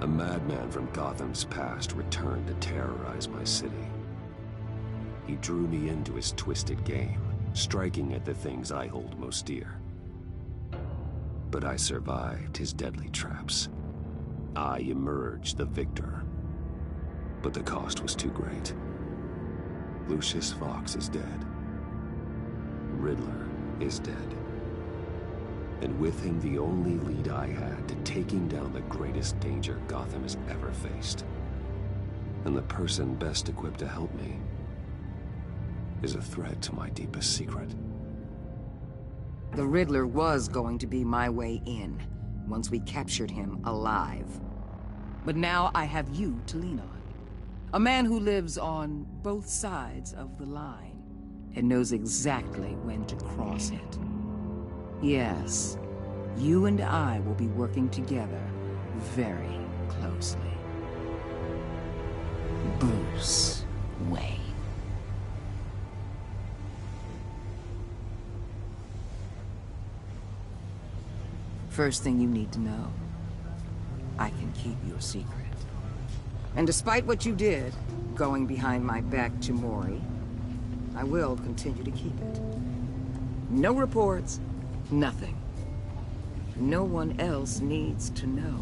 A madman from Gotham's past returned to terrorize my city. He drew me into his twisted game, striking at the things I hold most dear. But I survived his deadly traps. I emerged the victor. But the cost was too great. Lucius Fox is dead. Riddler is dead. And with him the only lead I had to taking down the greatest danger Gotham has ever faced. And the person best equipped to help me is a threat to my deepest secret. The Riddler was going to be my way in, once we captured him alive. But now I have you to lean on. A man who lives on both sides of the line, and knows exactly when to cross it. Yes, you and I will be working together very closely. Bruce Wayne. First thing you need to know, I can keep your secret. And despite what you did, going behind my back to Mori, I will continue to keep it. No reports, nothing. No one else needs to know.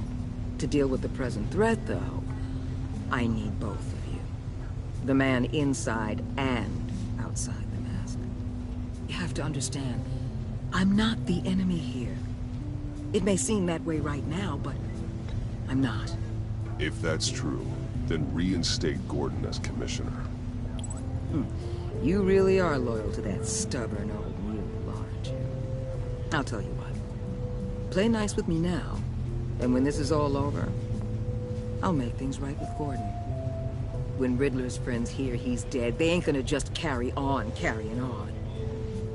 To deal with the present threat, though, I need both of you. The man inside and outside the mask. You have to understand, I'm not the enemy here. It may seem that way right now, but I'm not. If that's true, then reinstate Gordon as commissioner. You really are loyal to that stubborn old mule, aren't you? I'll tell you what. Play nice with me now, and when this is all over, I'll make things right with Gordon. When Riddler's friends hear he's dead, they ain't gonna just carry on carrying on.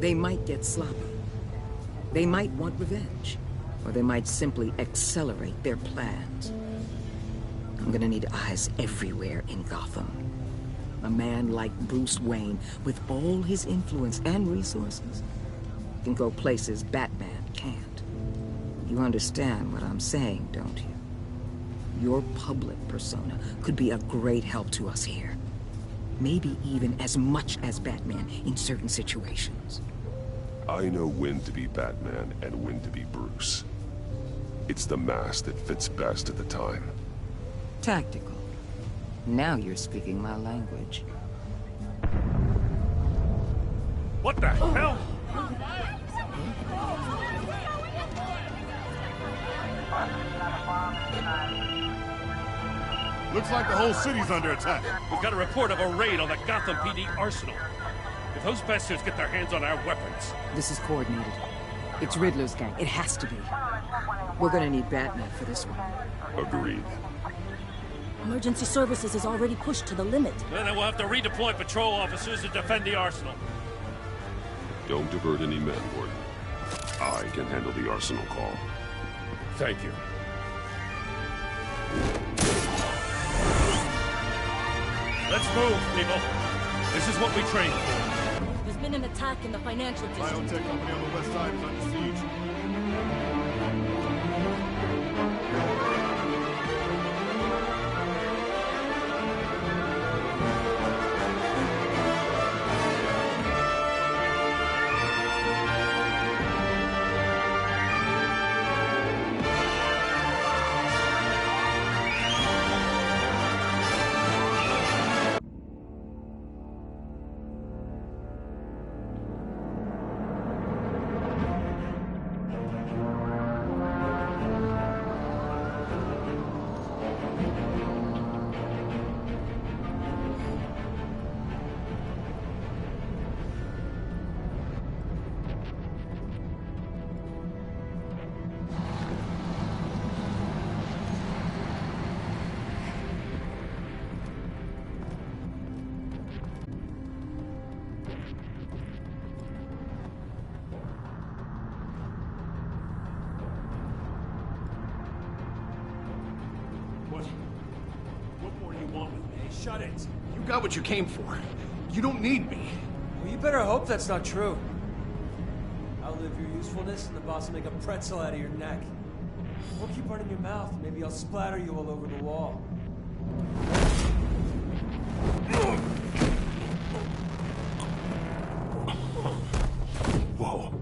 They might get sloppy. They might want revenge. Or they might simply accelerate their plans. I'm gonna need eyes everywhere in Gotham. A man like Bruce Wayne, with all his influence and resources, can go places Batman can't. You understand what I'm saying, don't you? Your public persona could be a great help to us here. Maybe even as much as Batman in certain situations. I know when to be Batman and when to be Bruce. It's the mask that fits best at the time. Tactical. Now you're speaking my language. What the hell? Looks like the whole city's under attack. We've got a report of a raid on the Gotham PD arsenal. If those bastards get their hands on our weapons... This is coordinated. It's Riddler's gang. It has to be. We're gonna need Batman for this one. Agreed. Emergency services is already pushed to the limit. Then we'll have to redeploy patrol officers to defend the arsenal. Don't divert any men, Gordon. I can handle the arsenal call. Thank you. Let's move, people. This is what we trained for. There's been an attack in the financial district. Biotech company on the west side is under siege. Shut it. You got what you came for. You don't need me. Well, you better hope that's not true. Outlive your usefulness and the boss will make a pretzel out of your neck. Don't keep running your mouth. Maybe I'll splatter you all over the wall. Whoa.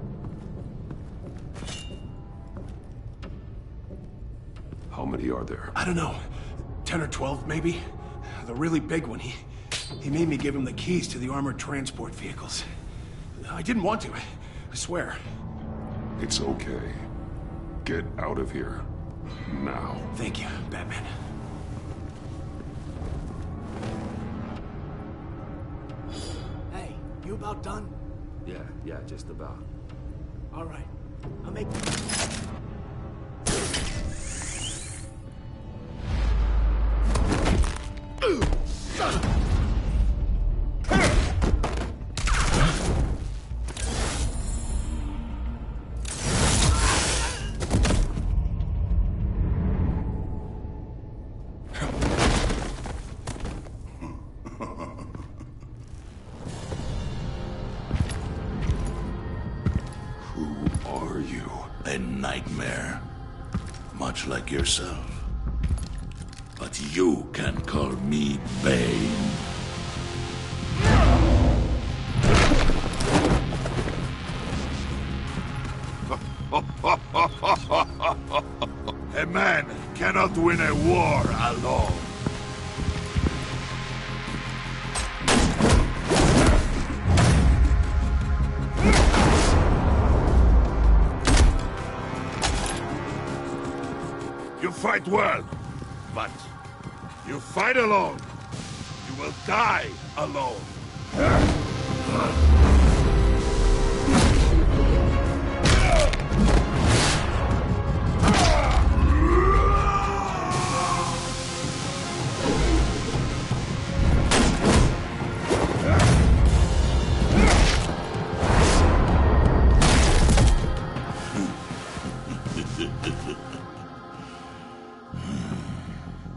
How many are there? I don't know. 10 or 12, maybe? The really big one, he made me give him the keys to the armored transport vehicles. I didn't want to, I swear. It's okay. Get out of here. Now. Thank you, Batman. Hey, you about done? Yeah, just about. All right. I'll make... A nightmare, much like yourself. But you can call me Bane. A man cannot win a war alone. You fight well, but you fight alone. You will die alone.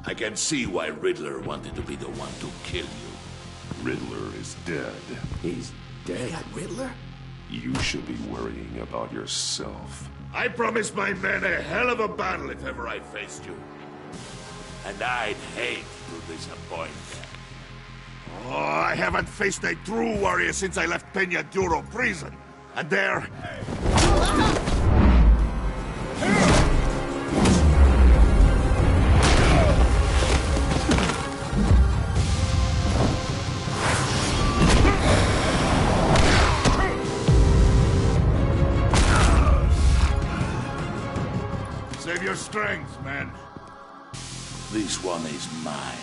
I can see why Riddler wanted to be the one to kill you. Riddler is dead. He's dead? Got Riddler? You should be worrying about yourself. I promised my men a hell of a battle if ever I faced you. And I'd hate to disappoint them. Oh, I haven't faced a true warrior since I left Peña Duro prison. And there... Save your strength, man. This one is mine.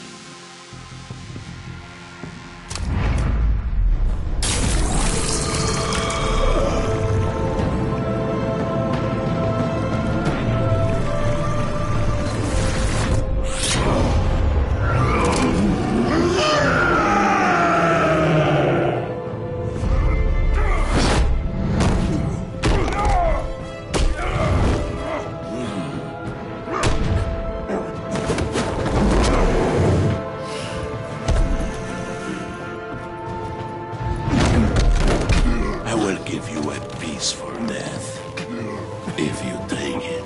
If you take it.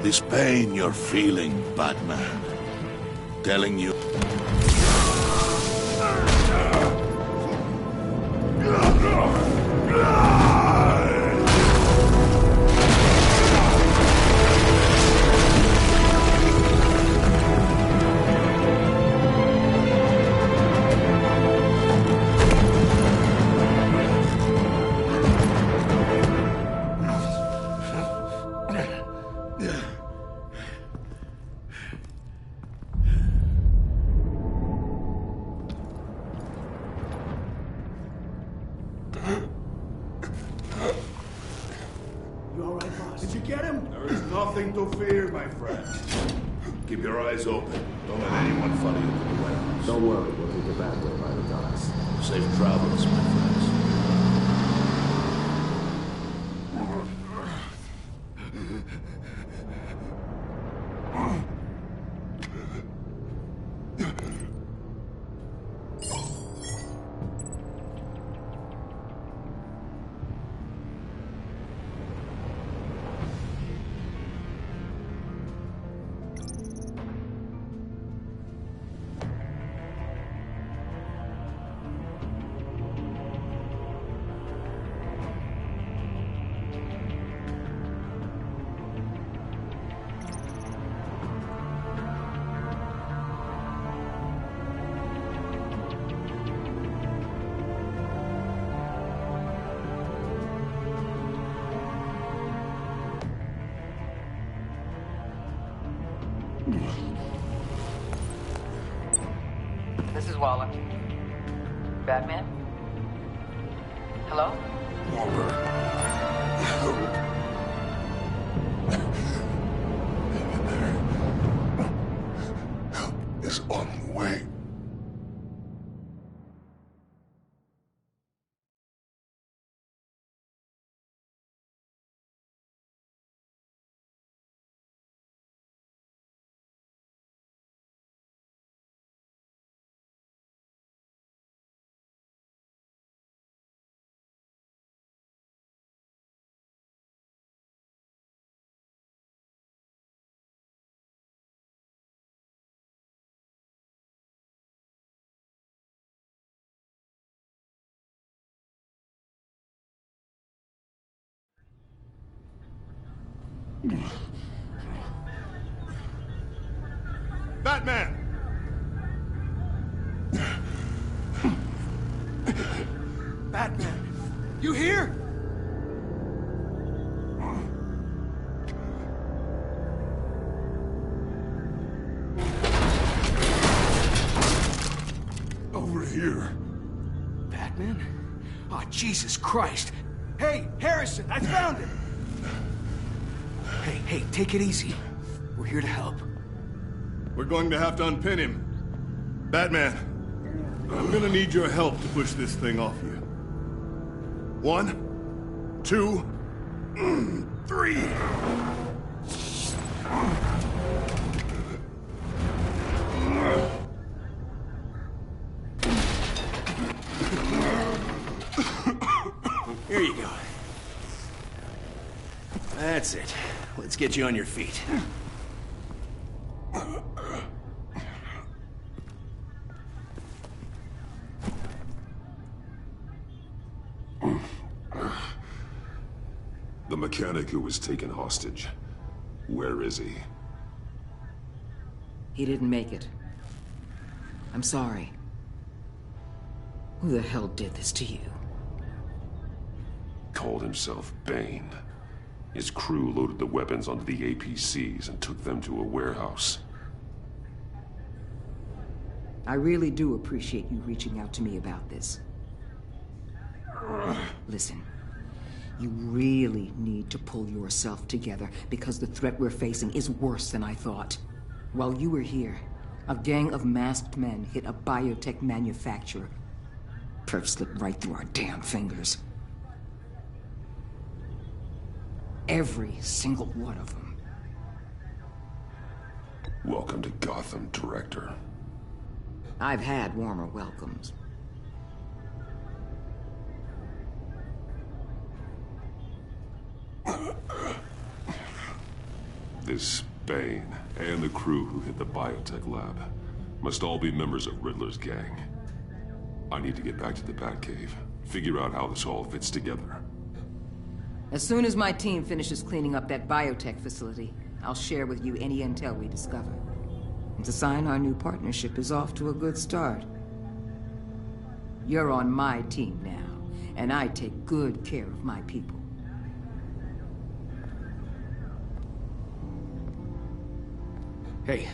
This pain you're feeling, Batman, telling you... Huh? Keep your eyes open. Don't let anyone follow you to the warehouse. Don't worry, we'll take it back way by the docks. Safe travels, my friends. This is Waller. Batman? Hello? Help is on the way. Batman! Batman, you here? Over here. Batman? Oh, Jesus Christ. Hey, Harrison, I found him! Hey, take it easy. We're here to help. We're going to have to unpin him. Batman, I'm gonna need your help to push this thing off you. 1, 2, 3. Here you go. That's it. Let's get you on your feet. The mechanic who was taken hostage. Where is he? He didn't make it. I'm sorry. Who the hell did this to you? Called himself Bane. His crew loaded the weapons onto the APCs and took them to a warehouse. I really do appreciate you reaching out to me about this. Listen, you really need to pull yourself together because the threat we're facing is worse than I thought. While you were here, a gang of masked men hit a biotech manufacturer. Perf slipped right through our damn fingers. Every single one of them. Welcome to Gotham, Director. I've had warmer welcomes. This Bane and the crew who hit the biotech lab must all be members of Riddler's gang. I need to get back to the Batcave, figure out how this all fits together. As soon as my team finishes cleaning up that biotech facility, I'll share with you any intel we discover. And to sign our new partnership is off to a good start. You're on my team now, and I take good care of my people. Hey,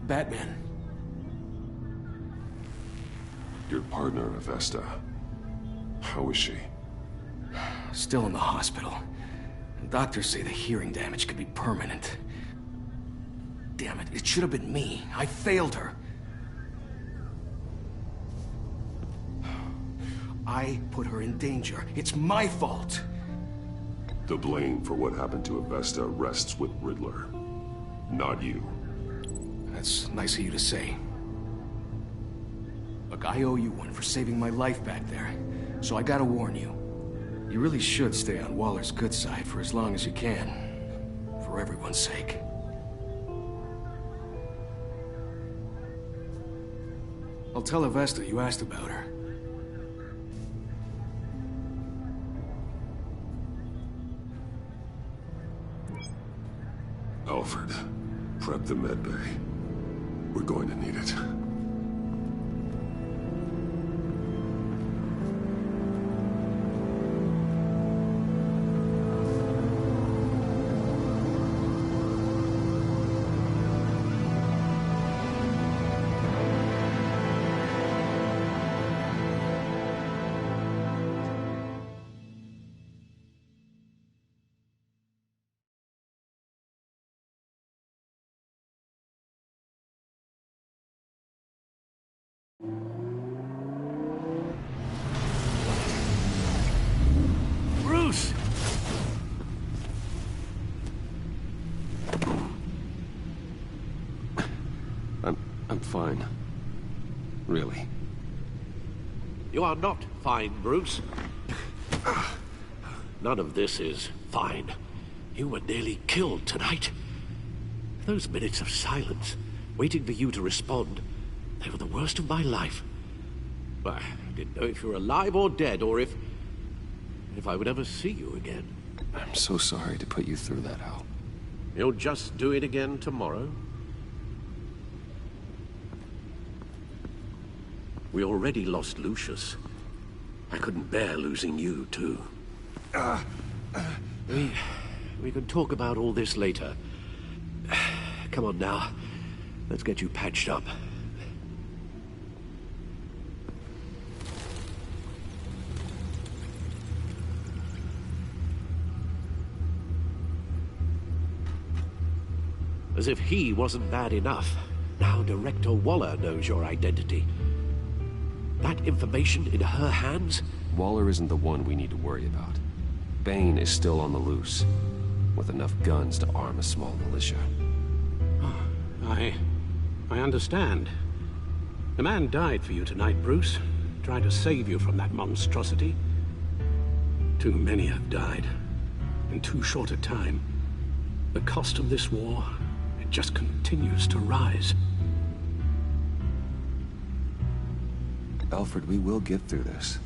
Batman. Your partner, Avesta. How is she? Still in the hospital. Doctors say the hearing damage could be permanent. damn it. It should have been me. I failed her. I put her in danger. It's my fault. The blame for what happened to Avesta rests with Riddler, not you. That's nice of you to say. Look, I owe you one for saving my life back there. So I gotta warn you. You really should stay on Waller's good side for as long as you can. For everyone's sake. I'll tell Avesta you asked about her. Alfred, prep the med bay. We're going to need it. Bruce! I'm fine. Really. You are not fine, Bruce. None of this is fine. You were nearly killed tonight. Those minutes of silence, waiting for you to respond, they were the worst of my life. I didn't know if you were alive or dead, or if I would ever see you again. I'm so sorry to put you through that, Al. You'll just do it again tomorrow? We already lost Lucius. I couldn't bear losing you, too. We can talk about all this later. Come on now. Let's get you patched up. As if he wasn't bad enough, now Director Waller knows your identity. That information in her hands? Waller isn't the one we need to worry about. Bane is still on the loose, with enough guns to arm a small militia. I understand. The man died for you tonight, Bruce. Trying to save you from that monstrosity. Too many have died. In too short a time. The cost of this war, it just continues to rise. Alfred, we will get through this.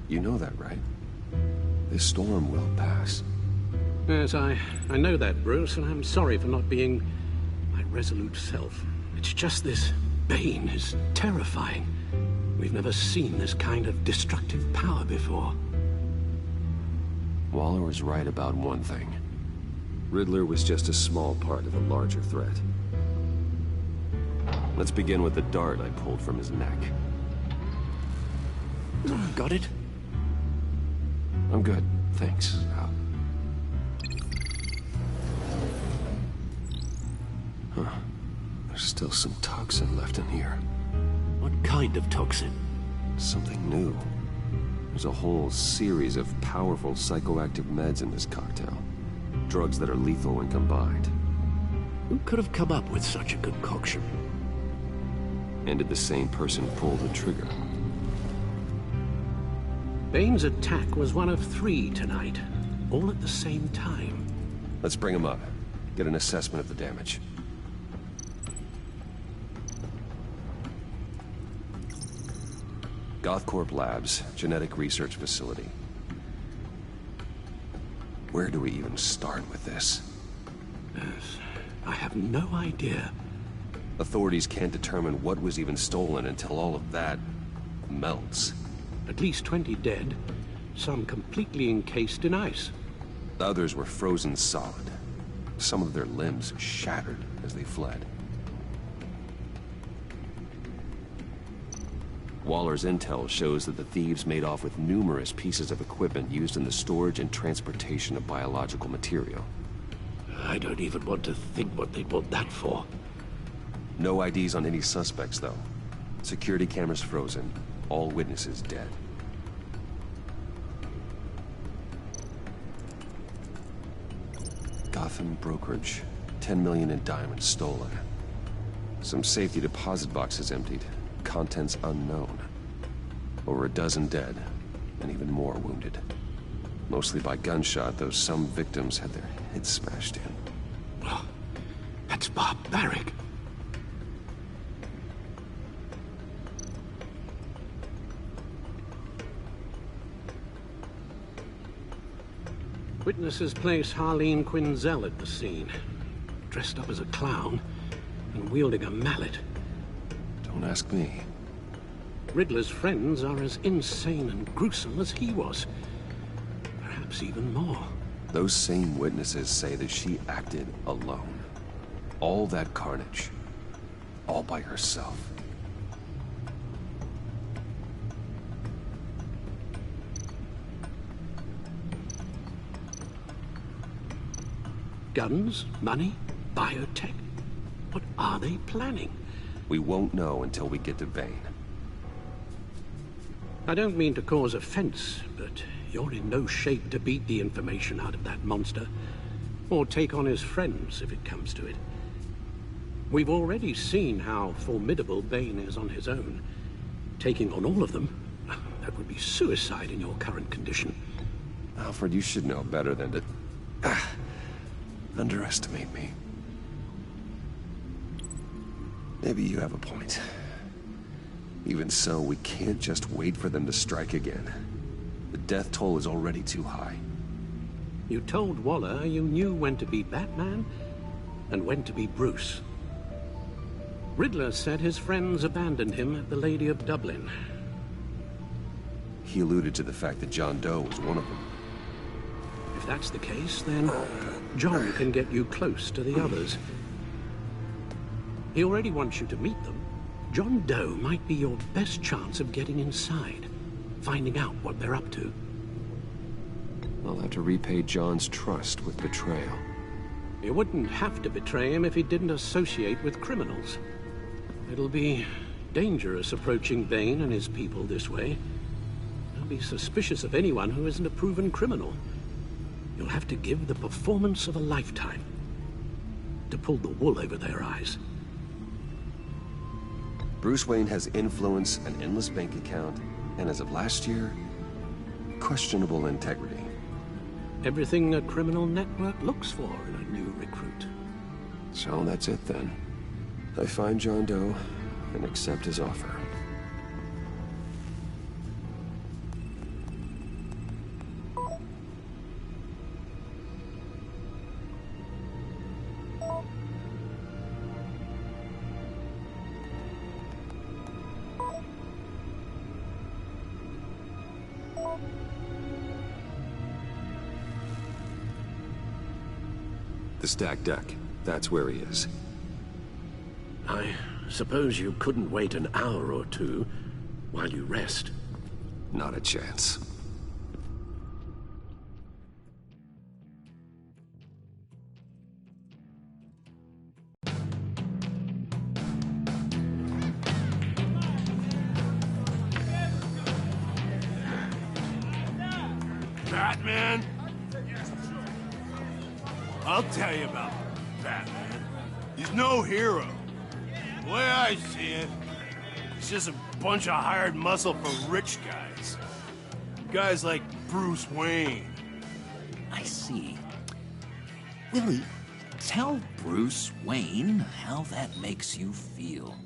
You know that, right? This storm will pass. Yes, I know that, Bruce, and I'm sorry for not being my resolute self. It's just this Bane is terrifying. We've never seen this kind of destructive power before. Waller was right about one thing. Riddler was just a small part of a larger threat. Let's begin with the dart I pulled from his neck. Got it? I'm good, thanks, Al. Huh. There's still some toxin left in here. What kind of toxin? Something new. There's a whole series of powerful psychoactive meds in this cocktail. Drugs that are lethal when combined. Who could have come up with such a concoction? And did the same person pull the trigger? Bane's attack was one of 3 tonight, all at the same time. Let's bring him up. Get an assessment of the damage. Gothcorp Labs, genetic research facility. Where do we even start with this? Yes, I have no idea. Authorities can't determine what was even stolen until all of that melts. At least 20 dead, some completely encased in ice. Others were frozen solid. Some of their limbs shattered as they fled. Waller's intel shows that the thieves made off with numerous pieces of equipment used in the storage and transportation of biological material. I don't even want to think what they want that for. No IDs on any suspects, though. Security cameras frozen. All witnesses dead. Gotham brokerage. 10 million in diamonds stolen. Some safety deposit boxes emptied. Contents unknown. Over a dozen dead, and even more wounded. Mostly by gunshot, though some victims had their heads smashed in. Oh, that's barbaric. Witnesses place Harley Quinzel at the scene, dressed up as a clown and wielding a mallet. Don't ask me. Riddler's friends are as insane and gruesome as he was. Perhaps even more. Those same witnesses say that she acted alone. All that carnage. All by herself. Guns, money, biotech. What are they planning? We won't know until we get to Vane. I don't mean to cause offense, but you're in no shape to beat the information out of that monster, or take on his friends if it comes to it. We've already seen how formidable Bane is on his own. Taking on all of them, that would be suicide in your current condition. Alfred, you should know better than to underestimate me. Maybe you have a point. Even so, we can't just wait for them to strike again. The death toll is already too high. You told Waller you knew when to be Batman and when to be Bruce. Riddler said his friends abandoned him at the Lady of Dublin. He alluded to the fact that John Doe was one of them. If that's the case, then John can get you close to the others. He already wants you to meet them. John Doe might be your best chance of getting inside, finding out what they're up to. I'll have to repay John's trust with betrayal. You wouldn't have to betray him if he didn't associate with criminals. It'll be dangerous approaching Bane and his people this way. They'll be suspicious of anyone who isn't a proven criminal. You'll have to give the performance of a lifetime to pull the wool over their eyes. Bruce Wayne has influence, an endless bank account, and as of last year, questionable integrity. Everything a criminal network looks for in a new recruit. So that's it then. I find John Doe and accept his offer. The stacked deck. That's where he is. I suppose you couldn't wait an hour or two while you rest. Not a chance. Batman? I'll tell you about Batman. He's no hero. The way I see it, he's just a bunch of hired muscle for rich guys. Guys like Bruce Wayne. I see. Willie, tell Bruce Wayne how that makes you feel.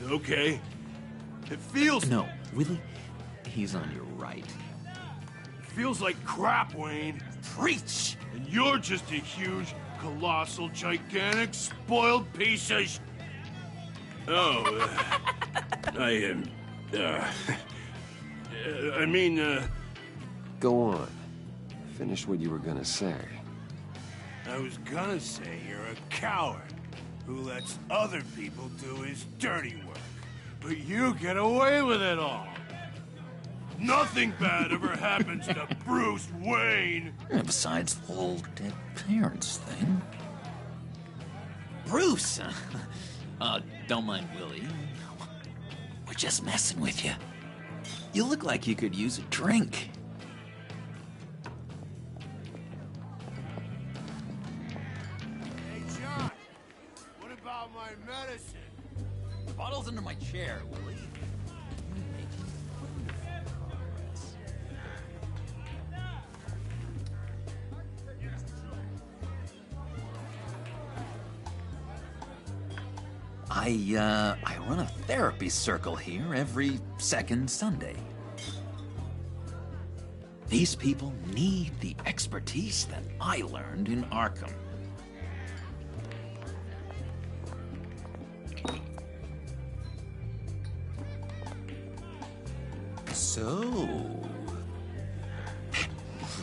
Okay. It feels... No, Willie, he's on your right. It feels like crap, Wayne. Preach! And you're just a huge, colossal, gigantic, spoiled piece of sh... Oh, I mean, Go on. Finish what you were gonna say. I was gonna say you're a coward who lets other people do his dirty work. But you get away with it all. Nothing bad ever happens to Bruce Wayne. Besides the whole dead parents thing. Bruce! Don't mind Willie. We're just messing with you. You look like you could use a drink. Hey, John. What about my medicine? The bottle's under my chair, Willie. I run a therapy circle here every second Sunday. These people need the expertise that I learned in Arkham. So, that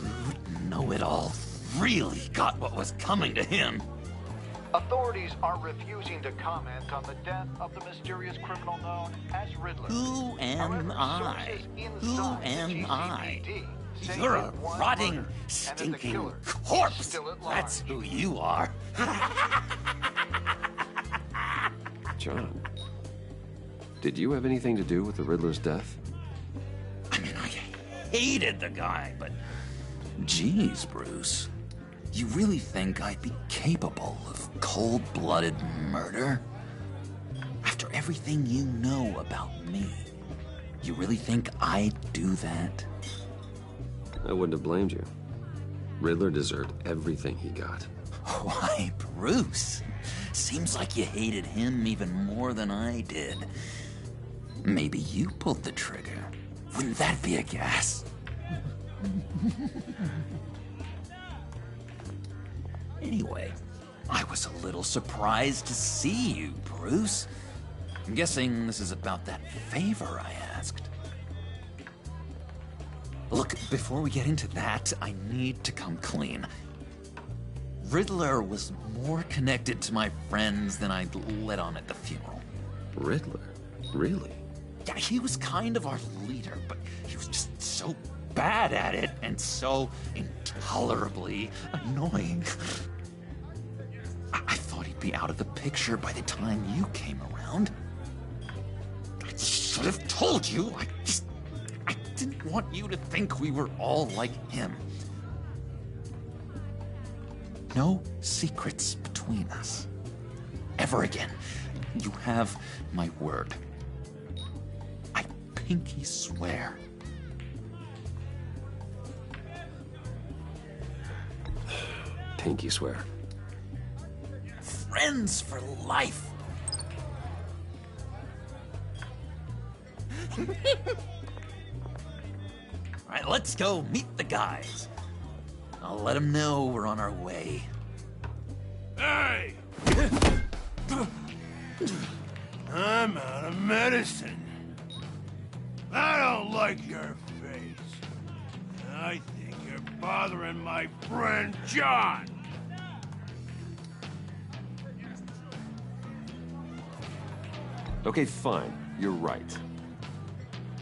rude know-it-all really got what was coming to him. Authorities are refusing to comment on the death of the mysterious criminal known as Riddler. Who am I? Who am I? You're a rotting, stinking corpse. That's who you are. John, did you have anything to do with the Riddler's death? I mean, I hated the guy, but geez, Bruce. You really think I'd be capable of cold-blooded murder? After everything you know about me, you really think I'd do that? I wouldn't have blamed you. Riddler deserved everything he got. Why, Bruce? Seems like you hated him even more than I did. Maybe you pulled the trigger. Wouldn't that be a gas? Anyway, I was a little surprised to see you, Bruce. I'm guessing this is about that favor I asked. Look, before we get into that, I need to come clean. Riddler was more connected to my friends than I'd let on at the funeral. Riddler? Really? Yeah, he was kind of our leader, but he was just so bad at it and so intolerably annoying. I thought he'd be out of the picture by the time you came around. I should have told you. I didn't want you to think we were all like him. No secrets between us. Ever again. You have my word. I pinky swear. Pinky swear. Friends for life. All right, let's go meet the guys. I'll let them know we're on our way. Hey! I'm out of medicine. I don't like your face. I think you're bothering my friend John. Okay, fine. You're right.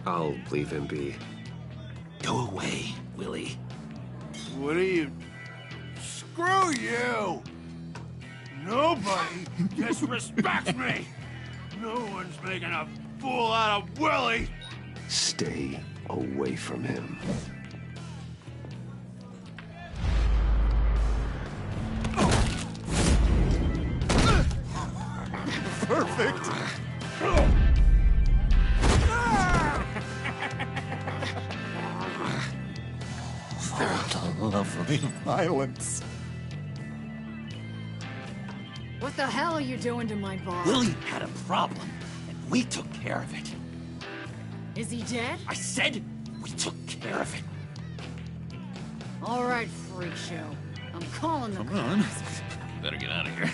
I'll leave him be. Go away, Willie. What are you... Screw you! Nobody disrespects me! No one's making a fool out of Willie! Stay away from him. Perfect! Lovely violence. What the hell are you doing to my bar? Willie had a problem, and we took care of it. Is he dead? I said we took care of it. All right, freak show. I'm calling the Come on. Better get out of here.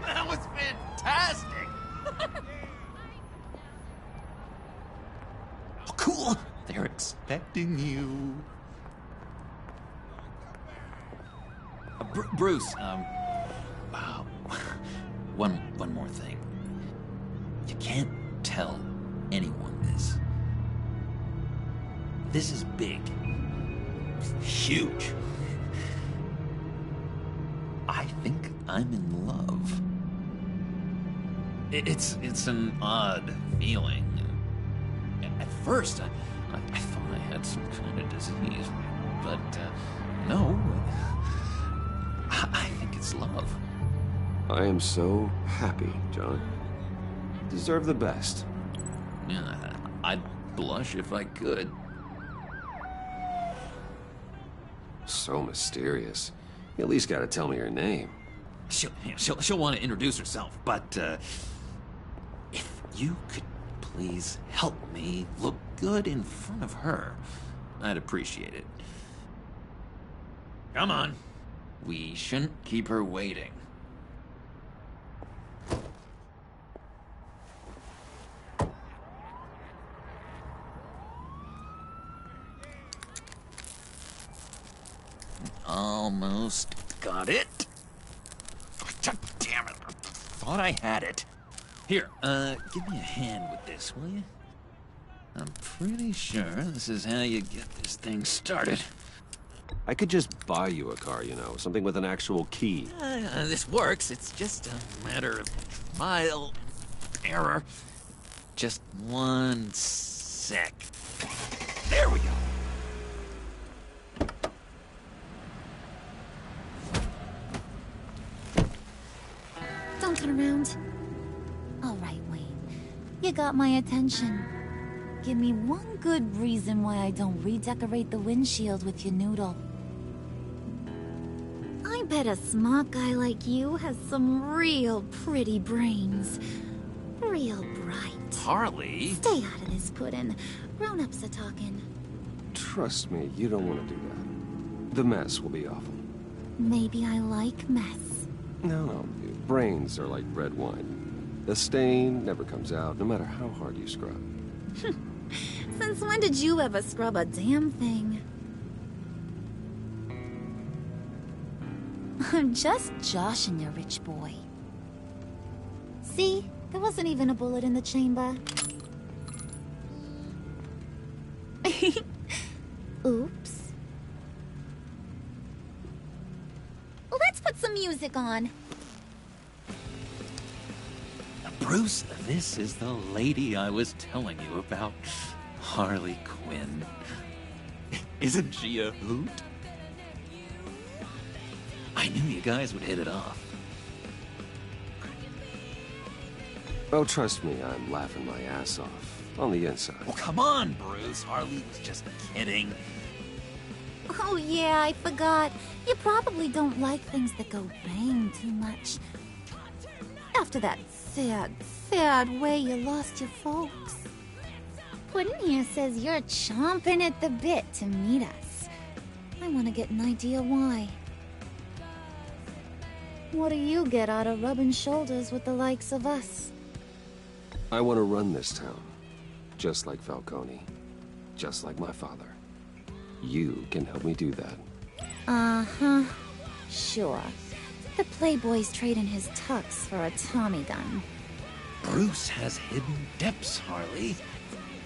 That was fantastic! Oh, cool! They're expecting you. Bruce, one more thing. You can't tell anyone this. This is big. Huge. I think I'm in love. It's an odd feeling. At first, I thought I had some kind of disease, but no. I think it's love. I am so happy, John. Deserve the best. Yeah, I'd blush if I could. So mysterious. You at least gotta tell me her name. She'll want to introduce herself, but if you could please help me look good in front of her, I'd appreciate it. Come on. We shouldn't keep her waiting. Almost got it. God damn it. I thought I had it. Here, give me a hand with this, will you? I'm pretty sure this is how you get this thing started. I could just buy you a car, you know, something with an actual key. This works. It's just a matter of trial and error. Just one sec. There we go. Don't turn around. All right, Wayne. You got my attention. Give me one good reason why I don't redecorate the windshield with your noodle. I bet a smart guy like you has some real pretty brains. Real bright. Harley? Stay out of this, Puddin'. Grown-ups are talking. Trust me, you don't want to do that. The mess will be awful. Maybe I like mess. No. Brains are like red wine. The stain never comes out, no matter how hard you scrub. Since when did you ever scrub a damn thing? I'm just joshing you, rich boy. See? There wasn't even a bullet in the chamber. Oops. Let's put some music on. Bruce, this is the lady I was telling you about. Harley Quinn. Isn't she a hoot? I knew you guys would hit it off. Oh, trust me, I'm laughing my ass off. On the inside. Oh, come on, Bruce. Harley was just kidding. Oh yeah, I forgot. You probably don't like things that go bang too much. After that sad way you lost your folks. Puddin' here says you're chomping at the bit to meet us. I want to get an idea why. What do you get out of rubbing shoulders with the likes of us? I want to run this town. Just like Falcone. Just like my father. You can help me do that. Uh-huh. Sure. The Playboy's trading his tux for a Tommy gun. Bruce has hidden depths, Harley.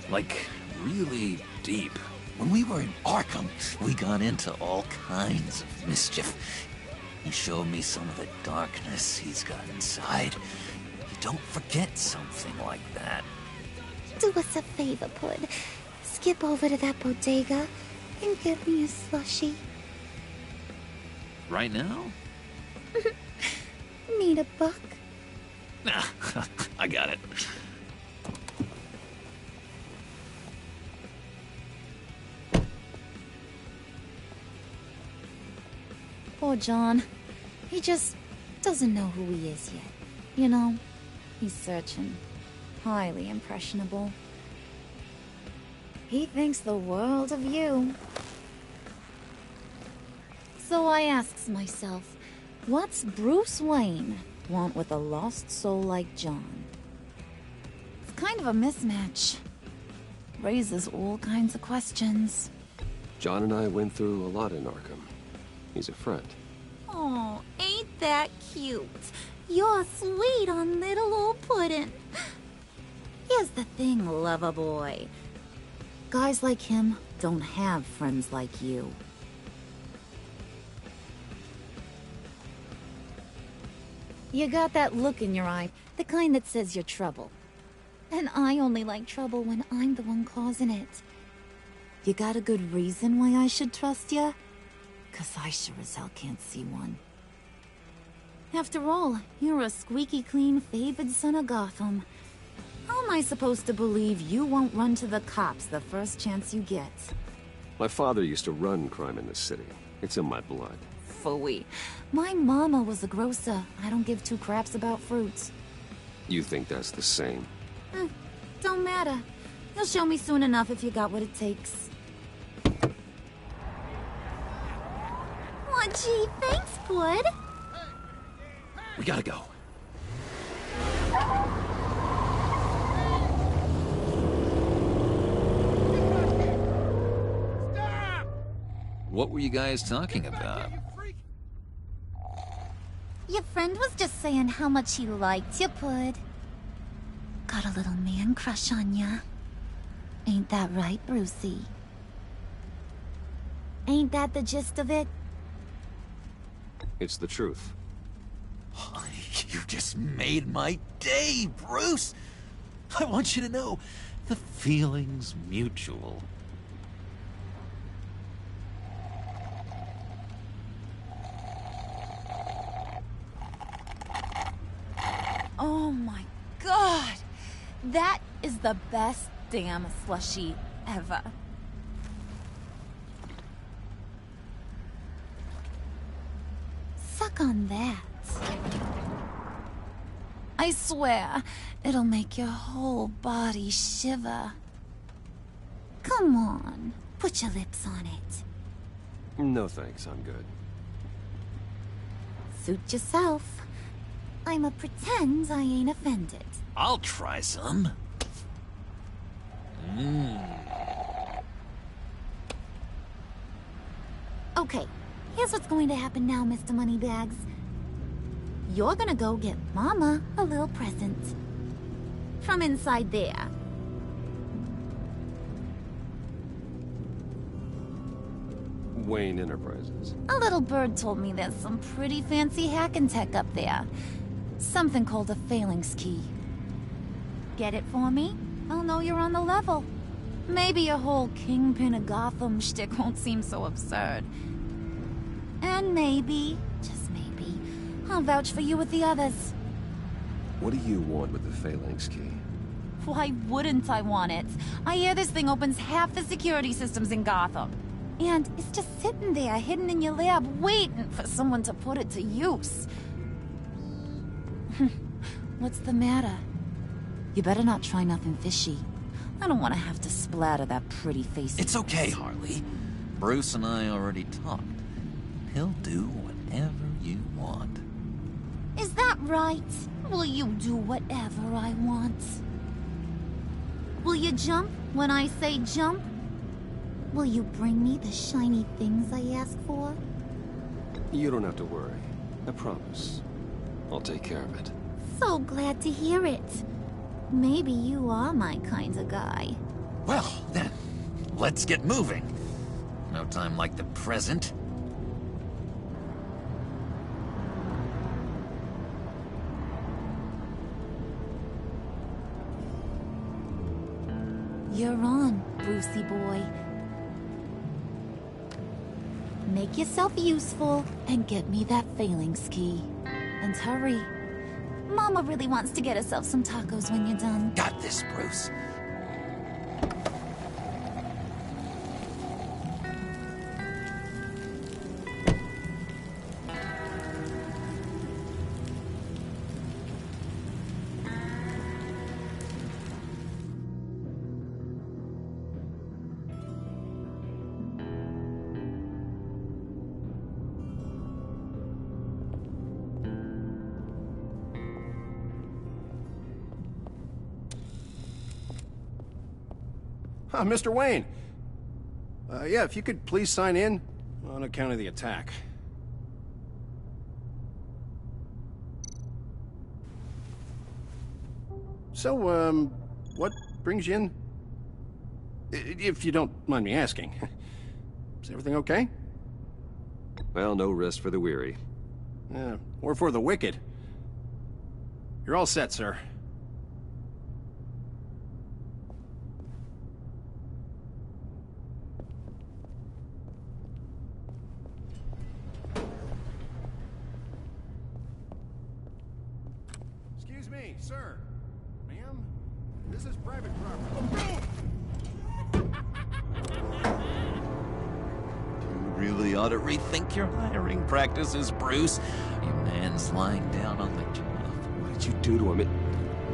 Like, really deep. When we were in Arkham, we got into all kinds of mischief. He showed me some of the darkness he's got inside. You don't forget something like that. Do us a favor, Pud. Skip over to that bodega and get me a slushie. Right now? Need a buck? Nah, I got it. Poor John. He just doesn't know who he is yet. You know, he's searching. Highly impressionable. He thinks the world of you. So I asks myself, what's Bruce Wayne want with a lost soul like John? It's kind of a mismatch. Raises all kinds of questions. John and I went through a lot in Arkham. He's a friend. Oh, ain't that cute? You're sweet on little old puddin'. Here's the thing, lover boy. Guys like him don't have friends like you. You got that look in your eye, the kind that says you're trouble. And I only like trouble when I'm the one causing it. You got a good reason why I should trust you? 'Cause I sure as hell can't see one. After all, you're a squeaky clean favored son of Gotham. How am I supposed to believe you won't run to the cops the first chance you get? My father used to run crime in this city. It's in my blood. Phooey. My mama was a grocer. I don't give two craps about fruits. You think that's the same? Don't matter. You'll show me soon enough if you got what it takes. Aw, gee, thanks, Bud. We gotta go. What were you guys talking about? Your friend was just saying how much he liked you, Bud. Got a little man crush on ya. Ain't that right, Brucey? Ain't that the gist of it? It's the truth. You just made my day, Bruce! I want you to know, the feeling's mutual. Oh my god! That is the best damn slushie ever. Suck on that. I swear, it'll make your whole body shiver. Come on, put your lips on it. No thanks, I'm good. Suit yourself. I'ma pretend I ain't offended. I'll try some. Okay, here's what's going to happen now, Mr. Moneybags. You're gonna go get Mama a little present. From inside there. Wayne Enterprises. A little bird told me there's some pretty fancy hacking tech up there. Something called a phalanx key. Get it for me? I'll know you're on the level. Maybe your whole Kingpin of Gotham shtick won't seem so absurd. And maybe, just maybe, I'll vouch for you with the others. What do you want with the phalanx key? Why wouldn't I want it? I hear this thing opens half the security systems in Gotham. And it's just sitting there, hidden in your lab, waiting for someone to put it to use. What's the matter? You better not try nothing fishy. I don't want to have to splatter that pretty face. It's okay, Harley. Bruce and I already talked. He'll do whatever you want. Is that right? Will you do whatever I want? Will you jump when I say jump? Will you bring me the shiny things I ask for? You don't have to worry. I promise. I'll take care of it. So glad to hear it. Maybe you are my kind of guy. Well, then, let's get moving. No time like the present. You're on, Brucey boy. Make yourself useful and get me that phalanx key. And hurry. Mama really wants to get herself some tacos when you're done. Got this, Bruce. Mr. Wayne. Yeah, if you could please sign in on account of the attack. So, what brings you in? If you don't mind me asking. Is everything okay? Well, no rest for the weary. Yeah, or for the wicked. You're all set, sir. Excuse me, sir. Ma'am? This is private property. You really ought to rethink your hiring practices, Bruce. Your man's lying down on the job. What did you do to him?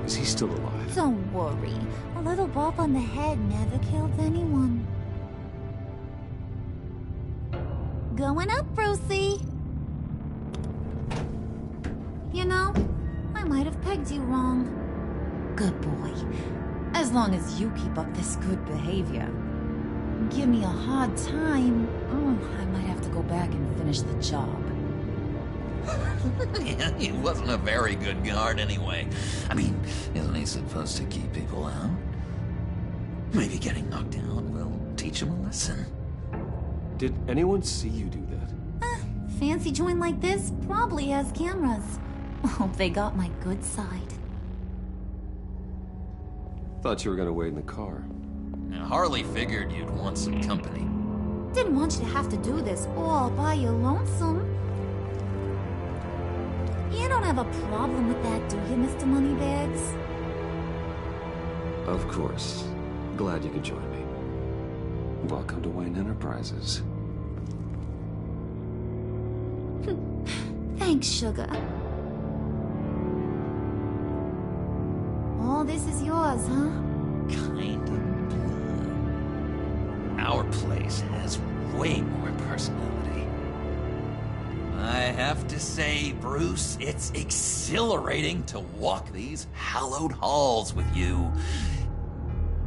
Is he still alive? Don't worry. A little bump on the head never killed anyone. Going up, Brucey. You know, I might have pegged you wrong. Good boy. As long as you keep up this good behavior. Give me a hard time, I might have to go back and finish the job. Yeah, he wasn't a very good guard anyway. I mean, isn't he supposed to keep people out? Maybe getting knocked down will teach him a lesson. Did anyone see you do that? Fancy joint like this probably has cameras. Hope they got my good side. Thought you were gonna wait in the car. Now, Harley figured you'd want some company. Didn't want you to have to do this all by your lonesome. You don't have a problem with that, do you, Mr. Moneybags? Of course. Glad you could join me. Welcome to Wayne Enterprises. Thanks, sugar. All this is yours, huh? Kind of blood. Our place has way more personality. I have to say, Bruce, it's exhilarating to walk these hallowed halls with you.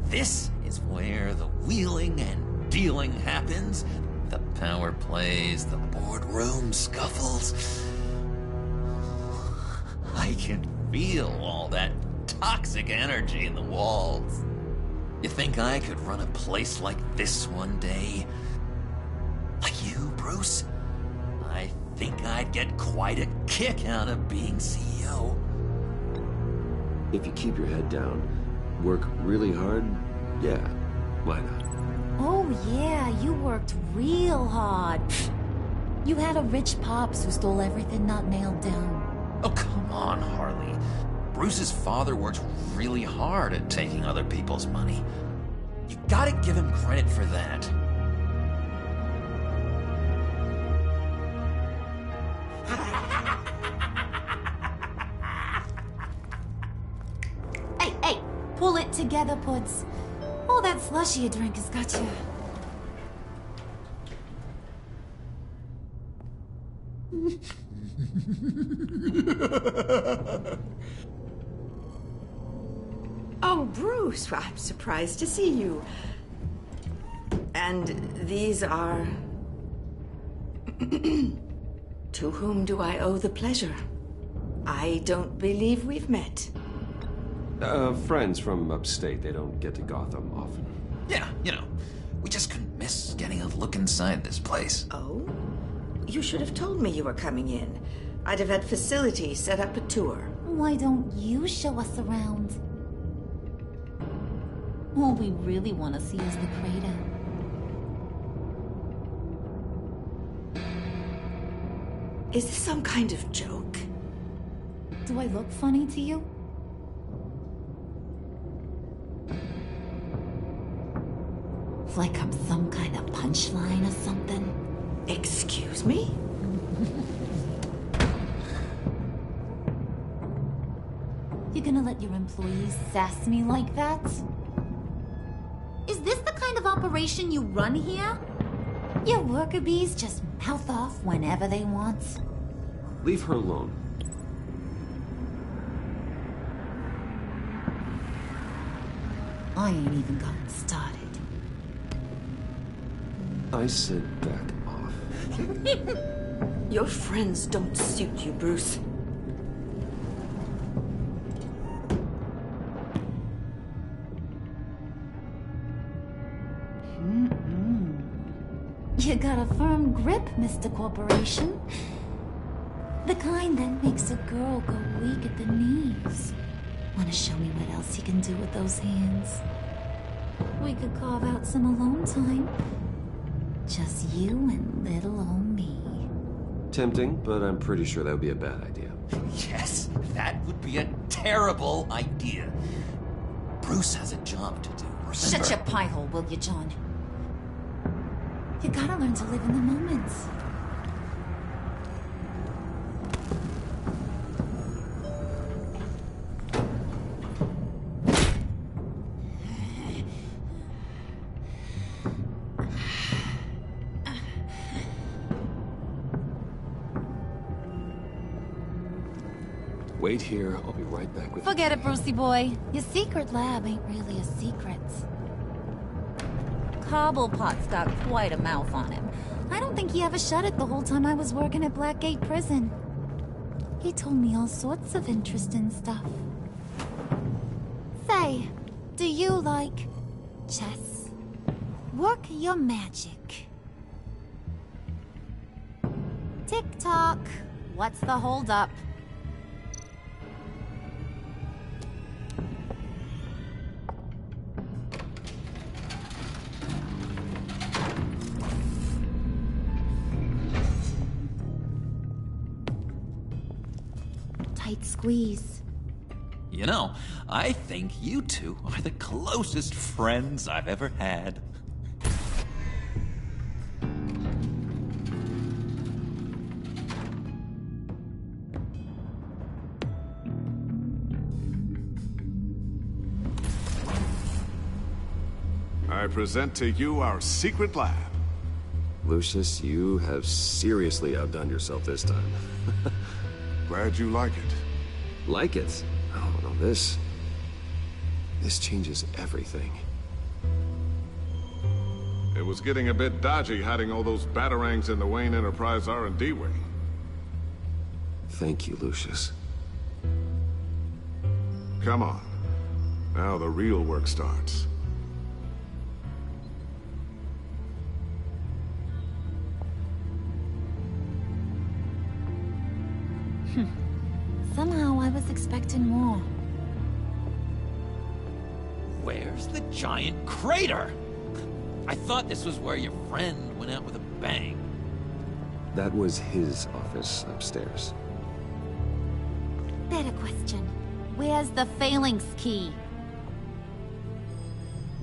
This is where the wheeling and dealing happens. The power plays, the boardroom scuffles. I can feel all that toxic energy in the walls. You think I could run a place like this one day? Like you, Bruce? I think I'd get quite a kick out of being CEO. If you keep your head down, work really hard, yeah, why not? Oh yeah, you worked real hard. You had a rich pops who stole everything not nailed down. Oh, come on, Harley. Bruce's father worked really hard at taking other people's money. You gotta give him credit for that. Hey, pull it together, Puds. All that slushy you drink has got you. Oh, Bruce, I'm surprised to see you. And these are... To whom do I owe the pleasure? I don't believe we've met. Friends from upstate. They don't get to Gotham often. Yeah, you know, we just couldn't miss getting a look inside this place. Oh? You should have told me you were coming in. I'd have had facilities set up a tour. Why don't you show us around? All we really want to see is the crater. Is this some kind of joke? Do I look funny to you? Like I'm some kind of punchline or something? Excuse me? You gonna let your employees sass me like that? Is this the kind of operation you run here? Your worker bees just mouth off whenever they want? Leave her alone. I ain't even gotten started. I said back off. Your friends don't suit you, Bruce. firm grip, Mr. Corporation. The kind that makes a girl go weak at the knees. Wanna show me what else you can do with those hands? We could carve out some alone time. Just you and little old me. Tempting, but I'm pretty sure that would be a bad idea. Yes, that would be a terrible idea. Bruce has a job to do, remember? Shut your pie hole, will you, John? You gotta learn to live in the moment. Wait here, I'll be right back with you. Forget it, Brucey boy. Your secret lab ain't really a secret. Cobblepot's got quite a mouth on him. I don't think he ever shut it the whole time I was working at Blackgate Prison. He told me all sorts of interesting stuff. Say, do you like chess? Work your magic. Tick-tock. What's the holdup? Tight squeeze. You know, I think you two are the closest friends I've ever had. I present to you our secret lab. Lucius, you have seriously outdone yourself this time. Glad you like it. Like it? Oh, no, this changes everything. It was getting a bit dodgy hiding all those batarangs in the Wayne Enterprise R&D wing. Thank you, Lucius. Come on. Now the real work starts. Somehow I was expecting more. Where's the giant crater? I thought this was where your friend went out with a bang. That was his office upstairs. Better question. Where's the phalanx key?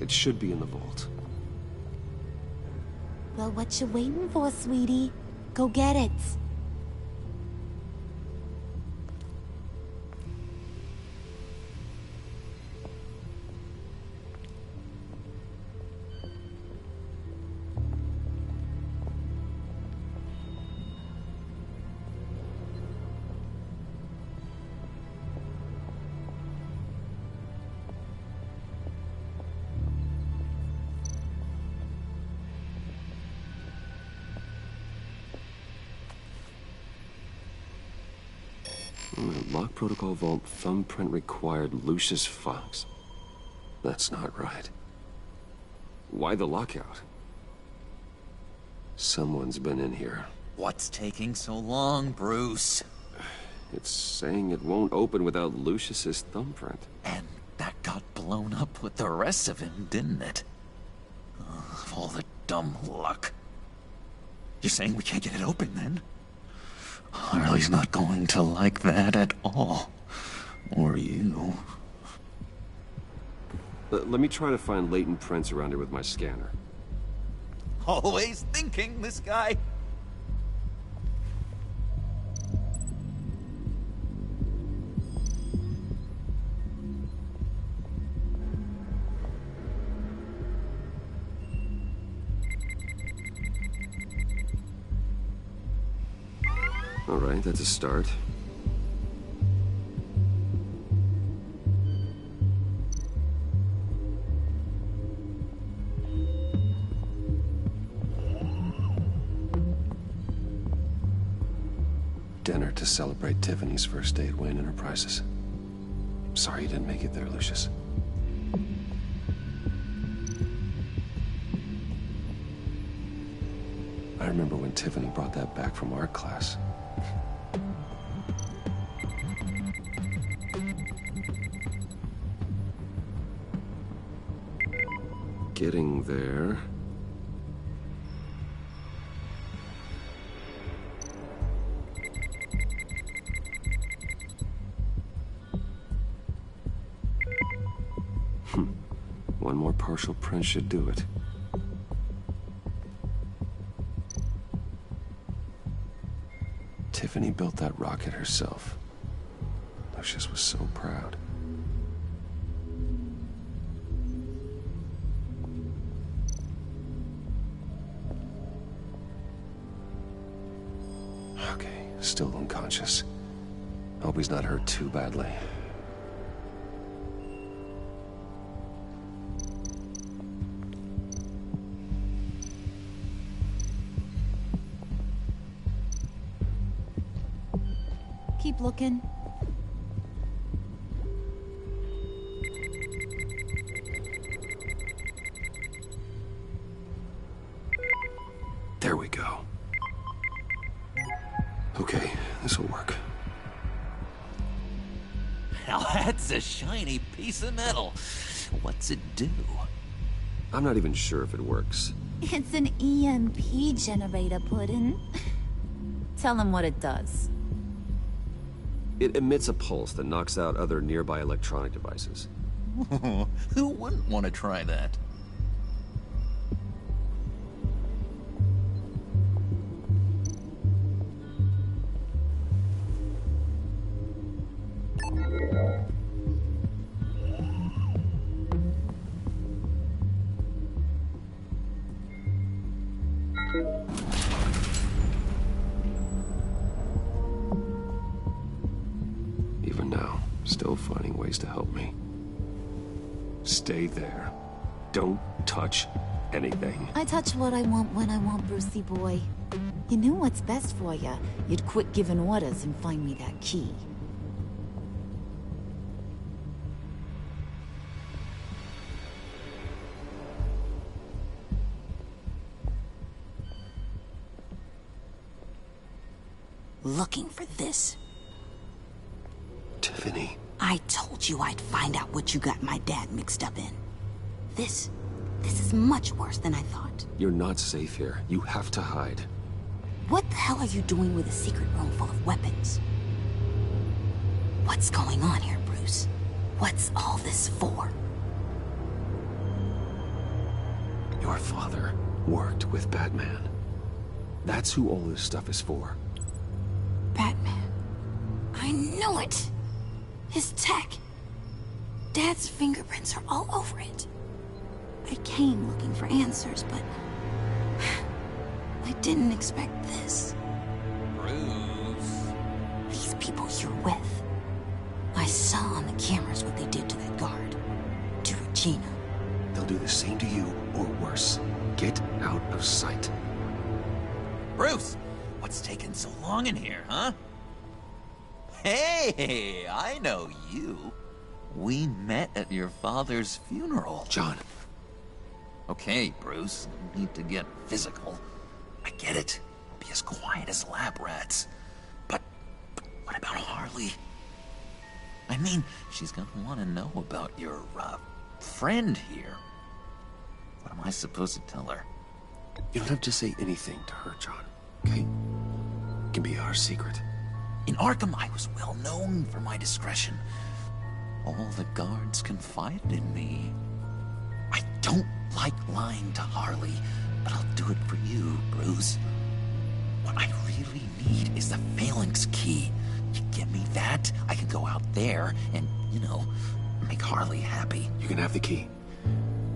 It should be in the vault. Well, what you waiting for, sweetie? Go get it. Lock protocol vault thumbprint required Lucius Fox. That's not right. Why the lockout? Someone's been in here. What's taking so long, Bruce? It's saying it won't open without Lucius's thumbprint. And that got blown up with the rest of him, didn't it? Of all the dumb luck. You're saying we can't get it open, then? Harley's not going to like that at all. Or you. Let me try to find latent prints around here with my scanner. Always thinking, this guy. All right, that's a start. Dinner to celebrate Tiffany's first day at Wayne Enterprises. Sorry you didn't make it there, Lucius. I remember when Tiffany brought that back from art class. Getting there. One more partial print should do it. Tiffany built that rocket herself. Lucius was so proud. Okay, still unconscious. Hope he's not hurt too badly. Keep looking. There we go. Okay, this'll work. Now that's a shiny piece of metal. What's it do? I'm not even sure if it works. It's an EMP generator, Puddin'. Tell him what it does. It emits a pulse that knocks out other nearby electronic devices. Who wouldn't want to try that? Even now, still finding ways to help me. Stay there. Don't touch anything. I touch what I want when I want, Brucey boy. You knew what's best for you. You'd quit giving orders and find me that key. Looking for this. Tiffany. I told you I'd find out what you got my dad mixed up in. This is much worse than I thought. You're not safe here. You have to hide. What the hell are you doing with a secret room full of weapons? What's going on here, Bruce? What's all this for? Your father worked with Batman. That's who all this stuff is for. Batman. I knew it! His tech. Dad's fingerprints are all over it. I came looking for answers, but I didn't expect this. Bruce. These people you're with. I saw on the cameras what they did to that guard. To Regina. They'll do the same to you, or worse. Get out of sight. Bruce, what's taking so long in here, huh? Hey, I know you. We met at your father's funeral. John. Okay, Bruce, no need to get physical. I get it. Be as quiet as lab rats. But what about Harley? I mean, she's gonna want to know about your, friend here. What am I supposed to tell her? You don't have to say anything to her, John, okay? It can be our secret. In Arkham, I was well known for my discretion. All the guards confided in me. I don't like lying to Harley, but I'll do it for you, Bruce. What I really need is the Phalanx key. You give me that, I can go out there and, you know, make Harley happy. You can have the key.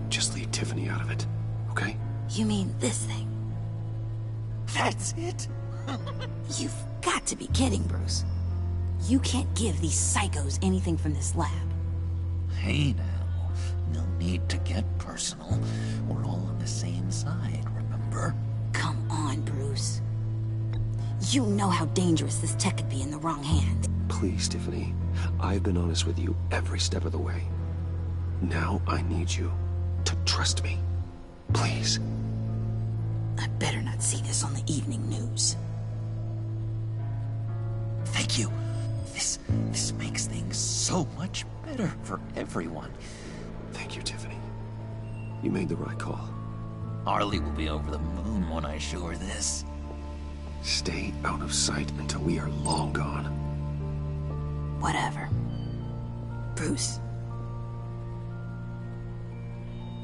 Just leave Tiffany out of it, okay? You mean this thing? That's it? You've got to be kidding, Bruce. You can't give these psychos anything from this lab. Hey now, no need to get personal. We're all on the same side, remember? Come on, Bruce. You know how dangerous this tech could be in the wrong hands. Please, Tiffany. I've been honest with you every step of the way. Now I need you to trust me. Please. I better not see this on the evening news. Thank you. This makes things so much better for everyone. Thank you, Tiffany. You made the right call. Harley will be over the moon when I show her this. Stay out of sight until we are long gone. Whatever. Bruce.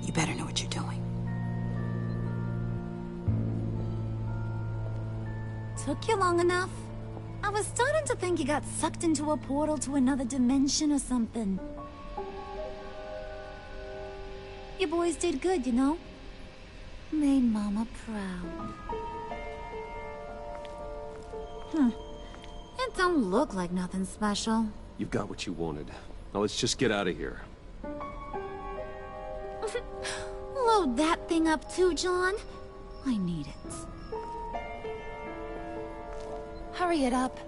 You better know what you're doing. Took you long enough? I was starting to think you got sucked into a portal to another dimension or something. You boys did good, you know? Made Mama proud. It don't look like nothing special. You've got what you wanted. Now let's just get out of here. Load that thing up too, John. I need it. Hurry it up.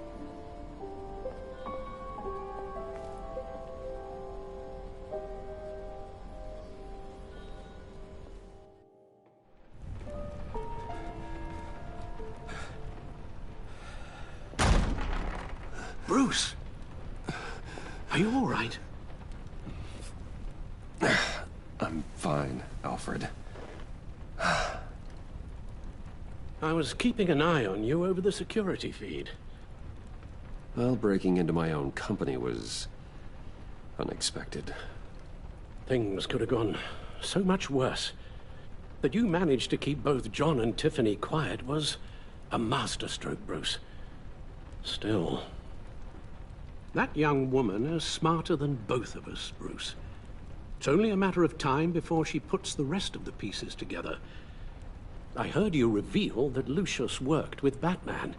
Bruce! Are you all right? I'm fine, Alfred. I was keeping an eye on you over the security feed. Well, breaking into my own company was unexpected. Things could have gone so much worse. That you managed to keep both John and Tiffany quiet was a masterstroke, Bruce. Still, that young woman is smarter than both of us, Bruce. It's only a matter of time before she puts the rest of the pieces together. I heard you reveal that Lucius worked with Batman.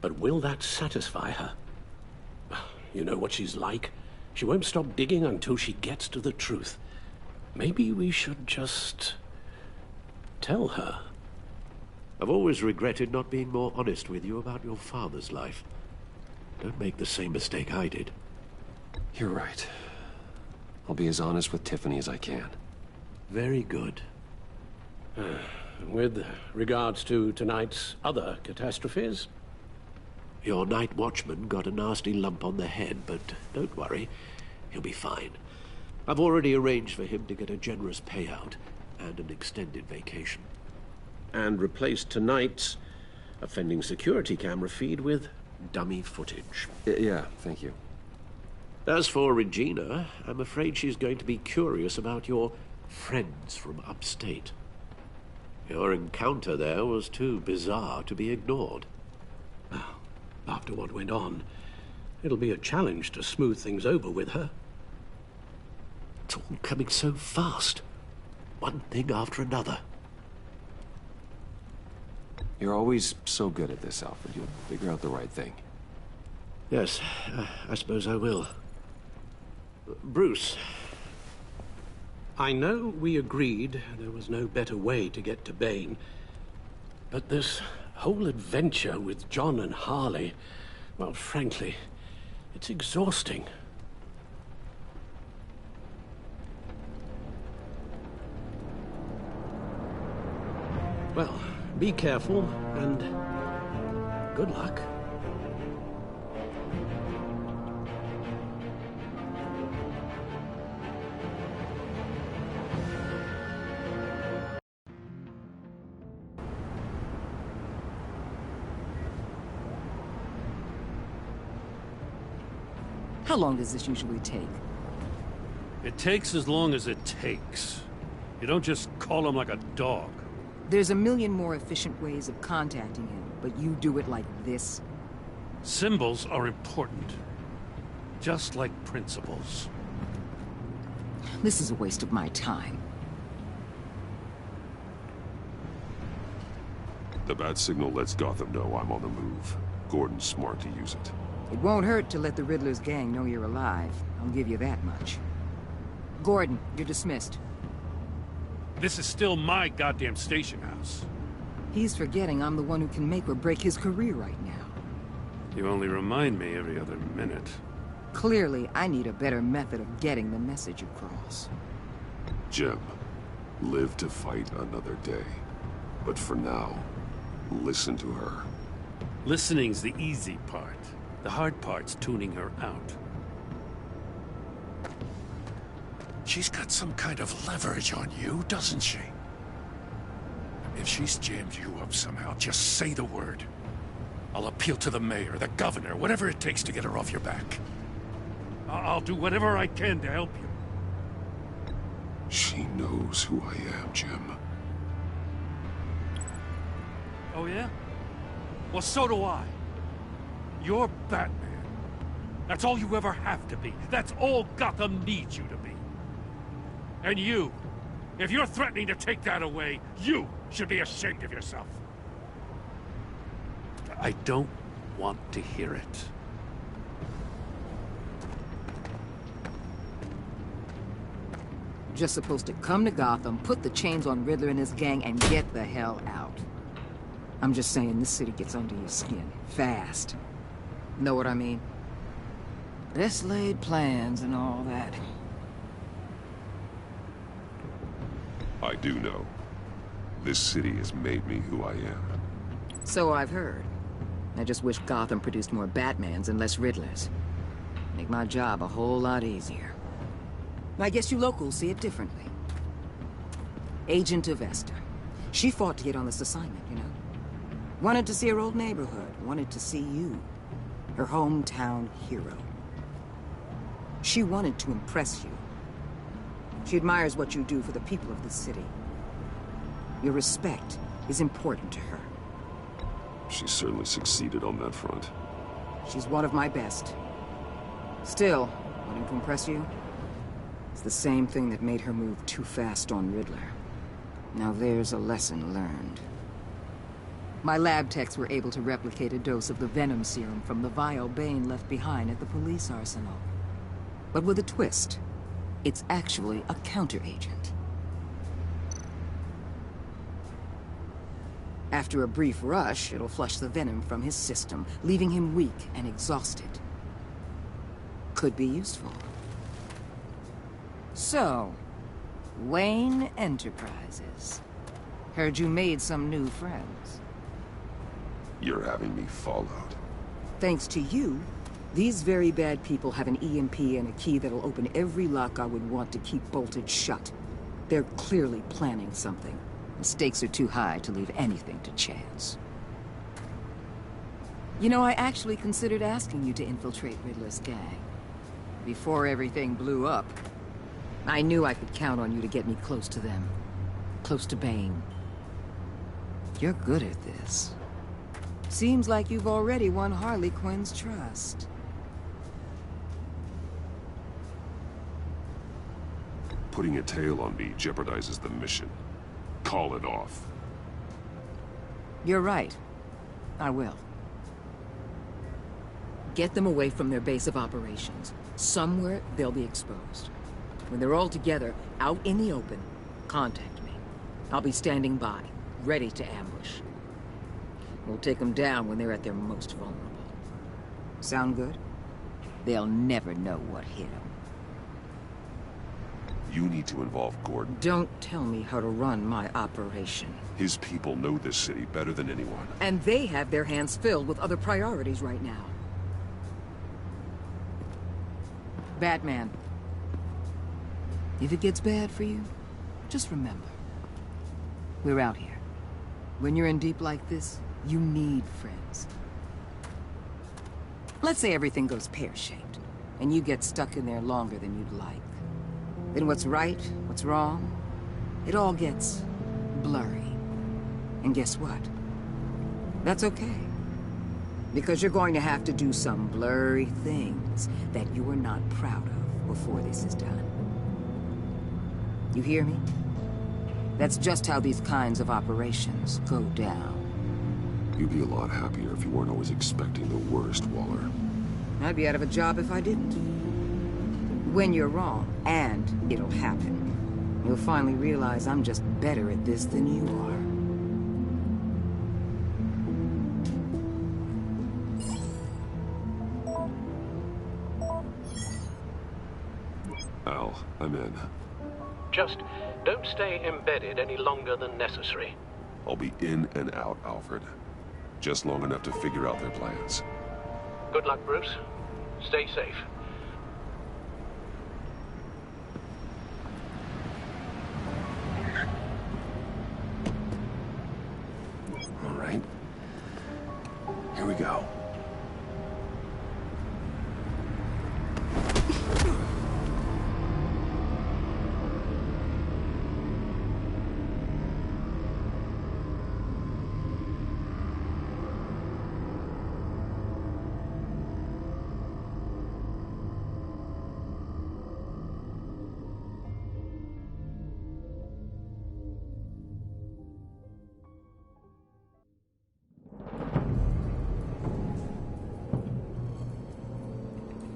But will that satisfy her? You know what she's like. She won't stop digging until she gets to the truth. Maybe we should just tell her. I've always regretted not being more honest with you about your father's life. Don't make the same mistake I did. You're right. I'll be as honest with Tiffany as I can. Very good. With regards to tonight's other catastrophes? Your night watchman got a nasty lump on the head, but don't worry. He'll be fine. I've already arranged for him to get a generous payout and an extended vacation. And replaced tonight's offending security camera feed with dummy footage. Yeah, thank you. As for Regina, I'm afraid she's going to be curious about your friends from upstate. Your encounter there was too bizarre to be ignored. Well, after what went on, it'll be a challenge to smooth things over with her. It's all coming so fast. One thing after another. You're always so good at this, Alfred. You'll figure out the right thing. Yes, I suppose I will. Bruce. I know we agreed there was no better way to get to Bane, but this whole adventure with John and Harley, well, frankly, it's exhausting. Well, be careful, and good luck. How long does this usually take? It takes as long as it takes. You don't just call him like a dog. There's a million more efficient ways of contacting him, but you do it like this? Symbols are important. Just like principles. This is a waste of my time. The bat signal lets Gotham know I'm on the move. Gordon's smart to use it. It won't hurt to let the Riddler's gang know you're alive. I'll give you that much. Gordon, you're dismissed. This is still my goddamn station house. He's forgetting I'm the one who can make or break his career right now. You only remind me every other minute. Clearly, I need a better method of getting the message across. Jim, live to fight another day. But for now, listen to her. Listening's the easy part. The hard part's tuning her out. She's got some kind of leverage on you, doesn't she? If she's jammed you up somehow, just say the word. I'll appeal to the mayor, the governor, whatever it takes to get her off your back. I'll do whatever I can to help you. She knows who I am, Jim. Oh, yeah? Well, so do I. You're Batman. That's all you ever have to be. That's all Gotham needs you to be. And you, if you're threatening to take that away, you should be ashamed of yourself. I don't want to hear it. Just supposed to come to Gotham, put the chains on Riddler and his gang, and get the hell out. I'm just saying, this city gets under your skin. Fast. Know what I mean? Best laid plans and all that. I do know. This city has made me who I am. So I've heard. I just wish Gotham produced more Batmans and less Riddlers. Make my job a whole lot easier. I guess you locals see it differently. Agent of Esther. She fought to get on this assignment, you know? Wanted to see her old neighborhood. Wanted to see you. Her hometown hero. She wanted to impress you. She admires what you do for the people of this city. Your respect is important to her. She certainly succeeded on that front. She's one of my best. Still, wanting to impress you? It's the same thing that made her move too fast on Riddler. Now there's a lesson learned. My lab techs were able to replicate a dose of the venom serum from the vial Bane left behind at the police arsenal. But with a twist. It's actually a counter-agent. After a brief rush, it'll flush the venom from his system, leaving him weak and exhausted. Could be useful. So, Wayne Enterprises. Heard you made some new friends. You're having me followed. Thanks to you, these very bad people have an EMP and a key that'll open every lock I would want to keep bolted shut. They're clearly planning something. The stakes are too high to leave anything to chance. You know, I actually considered asking you to infiltrate Riddler's gang. Before everything blew up, I knew I could count on you to get me close to them. Close to Bane. You're good at this. Seems like you've already won Harley Quinn's trust. Putting a tail on me jeopardizes the mission. Call it off. You're right. I will. Get them away from their base of operations. Somewhere they'll be exposed. When they're all together, out in the open, contact me. I'll be standing by, ready to ambush. We'll take them down when they're at their most vulnerable. Sound good? They'll never know what hit them. You need to involve Gordon. Don't tell me how to run my operation. His people know this city better than anyone. And they have their hands filled with other priorities right now. Batman. If it gets bad for you, just remember. We're out here. When you're in deep like this, you need friends. Let's say everything goes pear-shaped, and you get stuck in there longer than you'd like. Then what's right, what's wrong, it all gets blurry. And guess what? That's okay. Because you're going to have to do some blurry things that you're not proud of before this is done. You hear me? That's just how these kinds of operations go down. You'd be a lot happier if you weren't always expecting the worst, Waller. I'd be out of a job if I didn't. When you're wrong, and it'll happen, you'll finally realize I'm just better at this than you are. Al, I'm in. Just don't stay embedded any longer than necessary. I'll be in and out, Alfred. Just long enough to figure out their plans. Good luck, Bruce. Stay safe. All right. Here we go.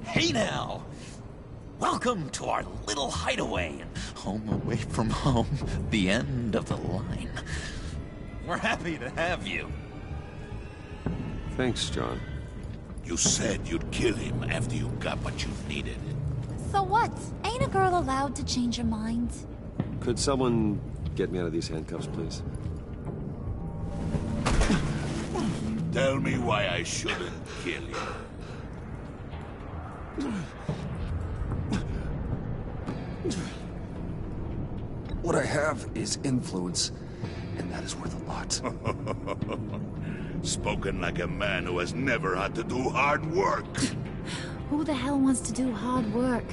Hey now! Welcome to our little hideaway and home away from home, the end of the line. We're happy to have you. Thanks, John. You said you'd kill him after you got what you needed. So what? Ain't a girl allowed to change her mind? Could someone get me out of these handcuffs, please? Tell me why I shouldn't kill you. What I have is influence, and that is worth a lot. Spoken like a man who has never had to do hard work. Who the hell wants to do hard work?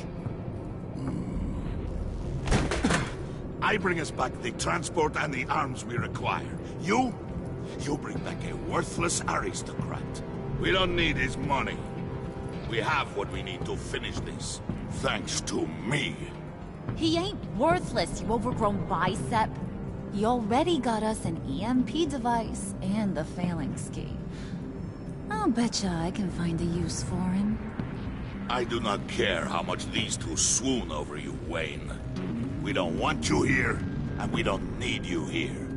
I bring us back the transport and the arms we require. You bring back a worthless aristocrat. We don't need his money. We have what we need to finish this, thanks to me. He ain't worthless, you overgrown bicep. He already got us an EMP device and the failing ski. I'll betcha I can find a use for him. I do not care how much these two swoon over you, Wayne. We don't want you here, and we don't need you here.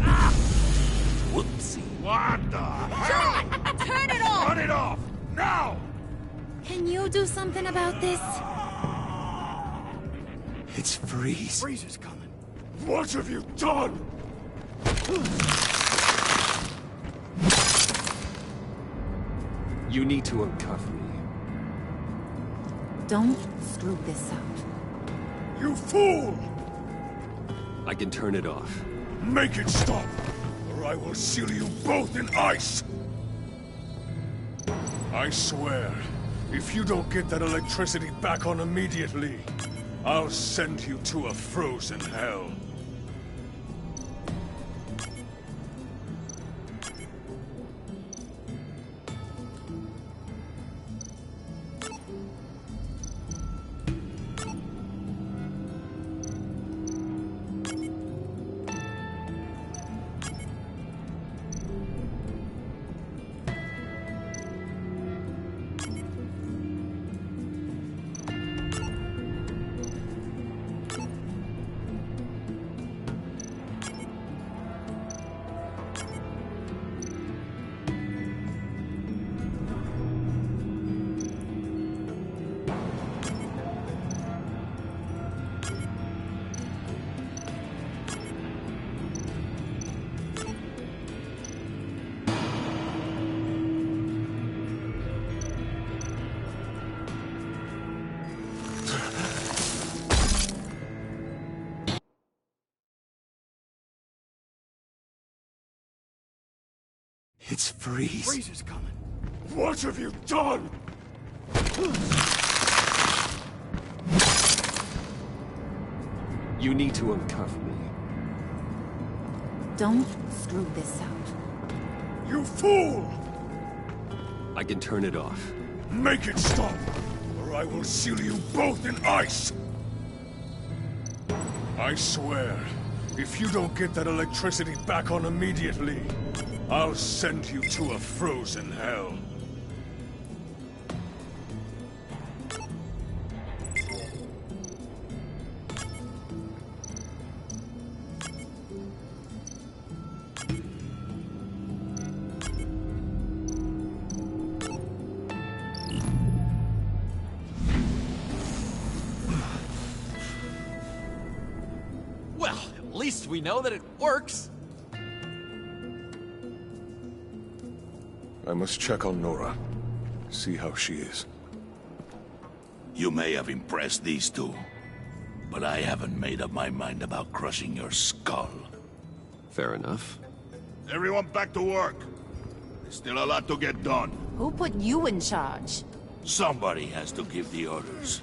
Ah! Whoopsie. What the? John! Turn it off! Turn it off! Now! Can you do something about this? It's Freeze. Freeze is coming. What have you done? You need to uncuff me. Don't screw this up. You fool! I can turn it off. Make it stop, or I will seal you both in ice! I swear, if you don't get that electricity back on immediately, I'll send you to a frozen hell. It's Freeze. Freeze is coming. What have you done? You need to uncuff me. Don't screw this up. You fool! I can turn it off. Make it stop, or I will seal you both in ice! I swear, if you don't get that electricity back on immediately, I'll send you to a frozen hell. least we know that it works. I must check on Nora. See how she is. You may have impressed these two, but I haven't made up my mind about crushing your skull. Fair enough. Everyone back to work. There's still a lot to get done. Who put you in charge? Somebody has to give the orders.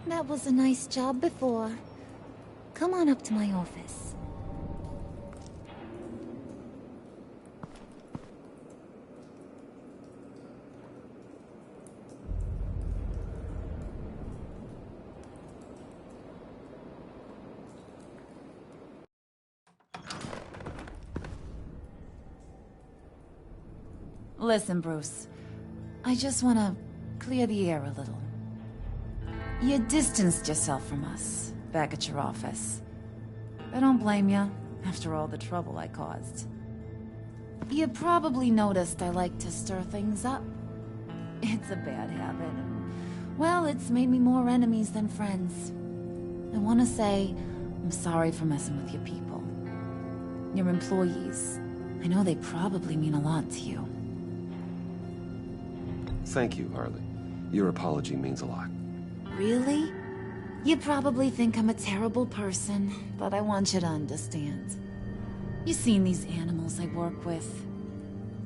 That was a nice job before. Come on up to my office. Listen, Bruce. I just want to clear the air a little. You distanced yourself from us, back at your office. I don't blame you, after all the trouble I caused. You probably noticed I like to stir things up. It's a bad habit, and, well, it's made me more enemies than friends. I want to say, I'm sorry for messing with your people. Your employees. I know they probably mean a lot to you. Thank you, Harley. Your apology means a lot. Really? You probably think I'm a terrible person, but I want you to understand. You've seen these animals I work with.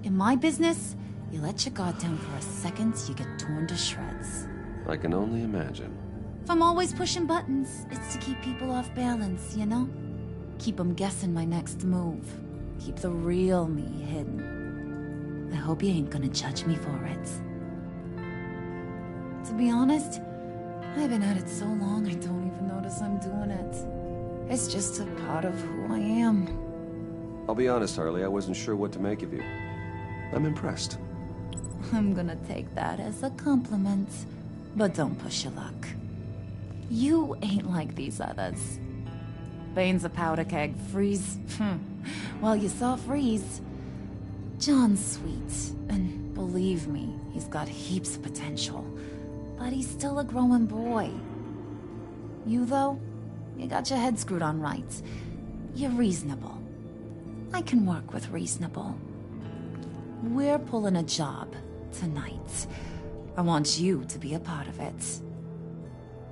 In my business, you let your guard down for a second, you get torn to shreds. I can only imagine. If I'm always pushing buttons, it's to keep people off balance, you know? Keep them guessing my next move. Keep the real me hidden. I hope you ain't gonna judge me for it. To be honest, I've been at it so long I don't even notice I'm doing it. It's just a part of who I am. I'll be honest, Harley, I wasn't sure what to make of you. I'm impressed. I'm gonna take that as a compliment. But don't push your luck. You ain't like these others. Bane's a powder keg, Freeze. Well, you saw Freeze. John's sweet, and believe me, he's got heaps of potential. But he's still a growing boy. You, though, you got your head screwed on right. You're reasonable. I can work with reasonable. We're pulling a job tonight. I want you to be a part of it.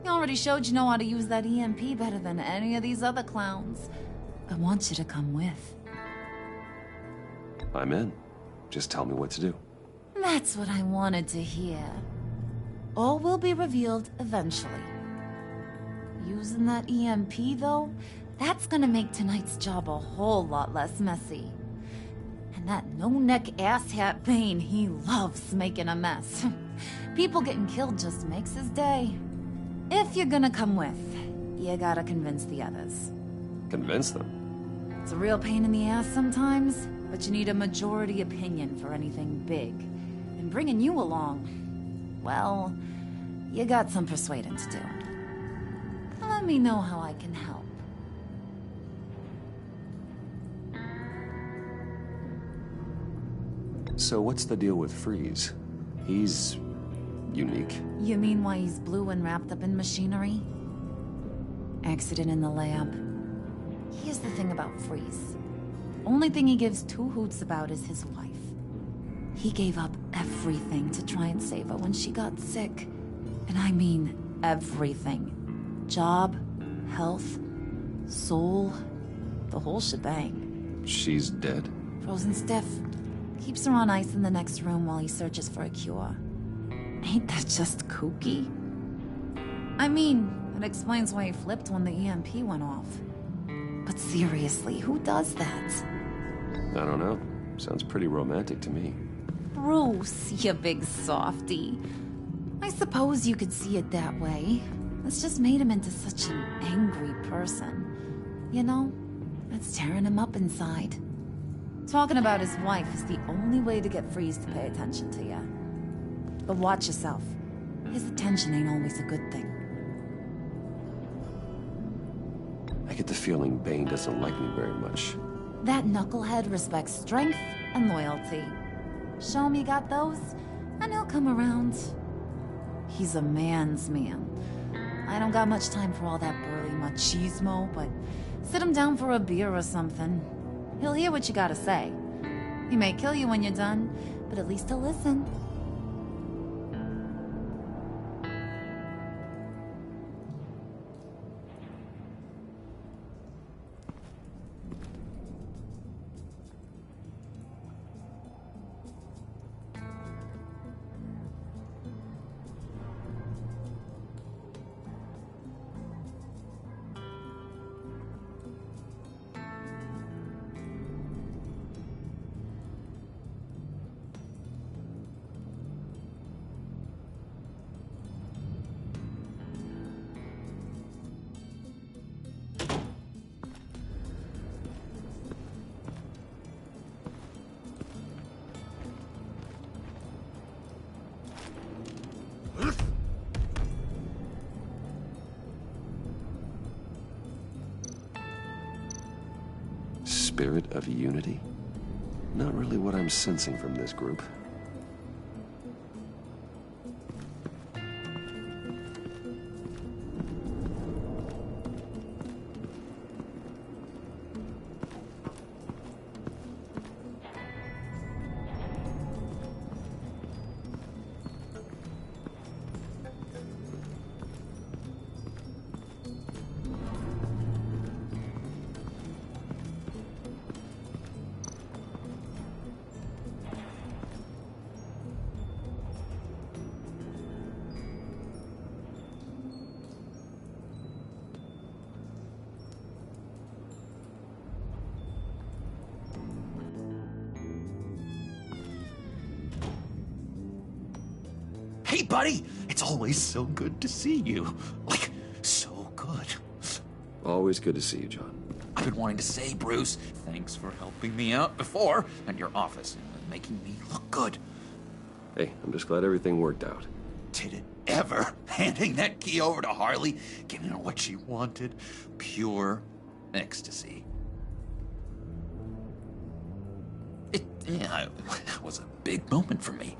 You already showed you know how to use that EMP better than any of these other clowns. I want you to come with. I'm in. Just tell me what to do. That's what I wanted to hear. All will be revealed eventually. Using that EMP, though, that's gonna make tonight's job a whole lot less messy. And that no-neck asshat Bane, he loves making a mess. People getting killed just makes his day. If you're gonna come with, you gotta convince the others. Convince them? It's a real pain in the ass sometimes, but you need a majority opinion for anything big. And bringing you along, well, you got some persuading to do. Let me know how I can help. So what's the deal with Freeze? He's unique. You mean why he's blue and wrapped up in machinery? Accident in the lab. Here's the thing about Freeze. Only thing he gives two hoots about is his wife. He gave up everything to try and save her when she got sick. And I mean everything. Job, health, soul, the whole shebang. She's dead? Frozen stiff. Keeps her on ice in the next room while he searches for a cure. Ain't that just kooky? I mean, it explains why he flipped when the EMP went off. But seriously, who does that? I don't know. Sounds pretty romantic to me. Bruce, you big softy. I suppose you could see it that way. It's just made him into such an angry person. You know, it's tearing him up inside. Talking about his wife is the only way to get Freeze to pay attention to you. But watch yourself. His attention ain't always a good thing. I get the feeling Bane doesn't like me very much. That knucklehead respects strength and loyalty. Show him you got those, and he'll come around. He's a man's man. I don't got much time for all that burly machismo, but sit him down for a beer or something. He'll hear what you gotta say. He may kill you when you're done, but at least he'll listen. Spirit of unity? Not really what I'm sensing from this group. Hey, buddy! It's always so good to see you. Like, so good. Always good to see you, John. I've been wanting to say, Bruce, thanks for helping me out before, and your office, and making me look good. Hey, I'm just glad everything worked out. Did it ever? Handing that key over to Harley, giving her what she wanted. Pure ecstasy. It was a big moment for me.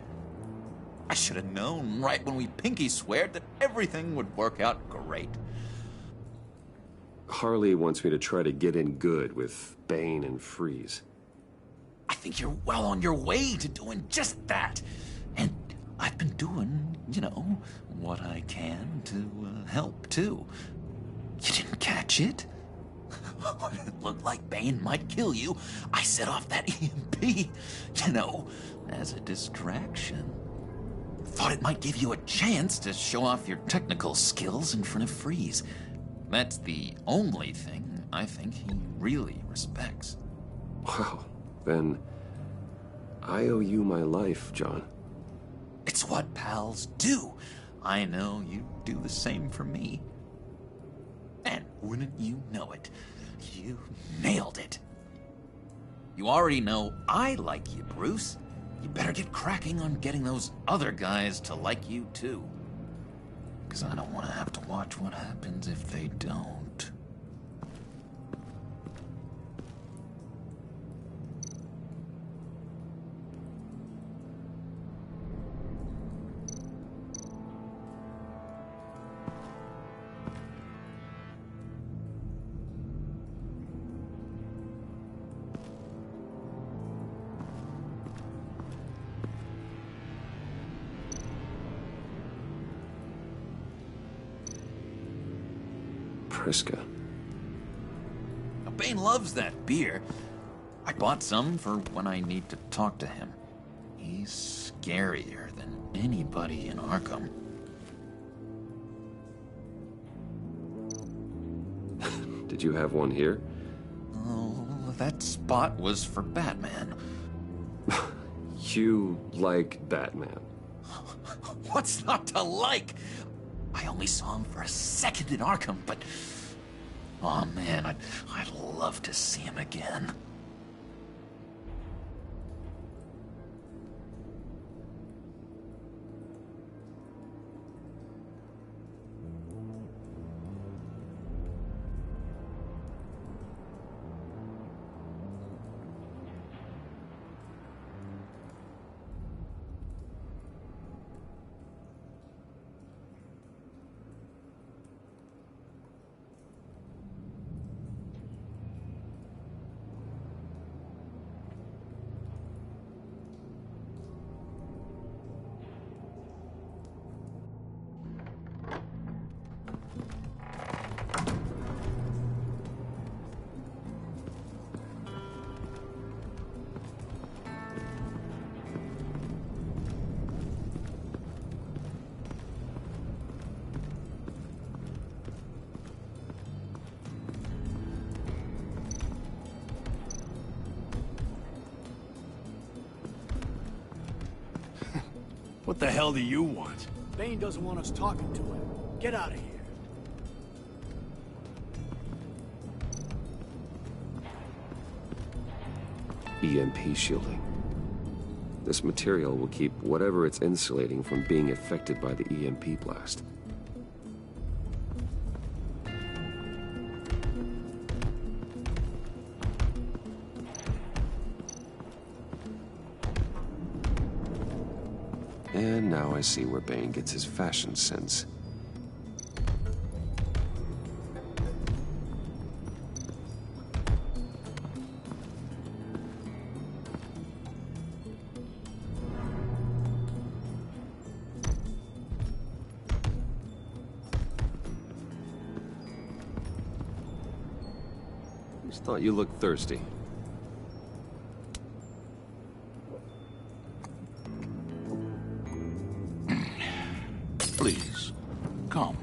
I should have known right when we pinky sweared that everything would work out great. Harley wants me to try to get in good with Bane and Freeze. I think you're well on your way to doing just that. And I've been doing, what I can to help, too. You didn't catch it? When it looked like Bane might kill you, I set off that EMP, as a distraction. Thought it might give you a chance to show off your technical skills in front of Freeze. That's the only thing I think he really respects. Wow, then I owe you my life, John. It's what pals do. I know you do the same for me. And wouldn't you know it, you nailed it. You already know I like you, Bruce. You better get cracking on getting those other guys to like you, too. Because I don't want to have to watch what happens if they don't. Priska. Now, Bane loves that beer. I bought some for when I need to talk to him. He's scarier than anybody in Arkham. Did you have one here? Oh, that spot was for Batman. You like Batman? What's not to like? I only saw him for a second in Arkham, but... oh man, I'd love to see him again. What the hell do you want? Bane doesn't want us talking to him. Get out of here. EMP shielding. This material will keep whatever it's insulating from being affected by the EMP blast. And now I see where Bane gets his fashion sense. Just thought you looked thirsty. Please, come.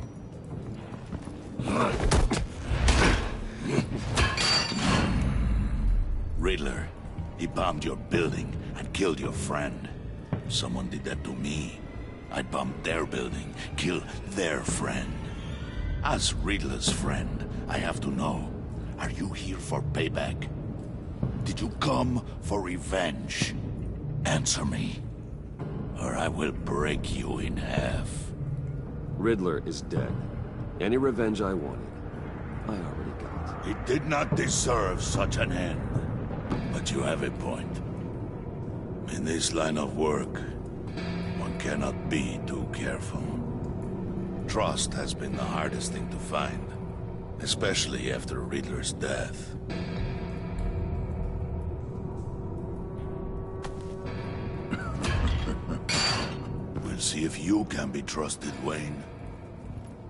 Riddler, he bombed your building and killed your friend. If someone did that to me, I'd bomb their building, kill their friend. As Riddler's friend, I have to know, are you here for payback? Did you come for revenge? Answer me, or I will break you in half. Riddler is dead. Any revenge I wanted, I already got. He did not deserve such an end. But you have a point. In this line of work, one cannot be too careful. Trust has been the hardest thing to find, especially after Riddler's death. We'll see if you can be trusted, Wayne.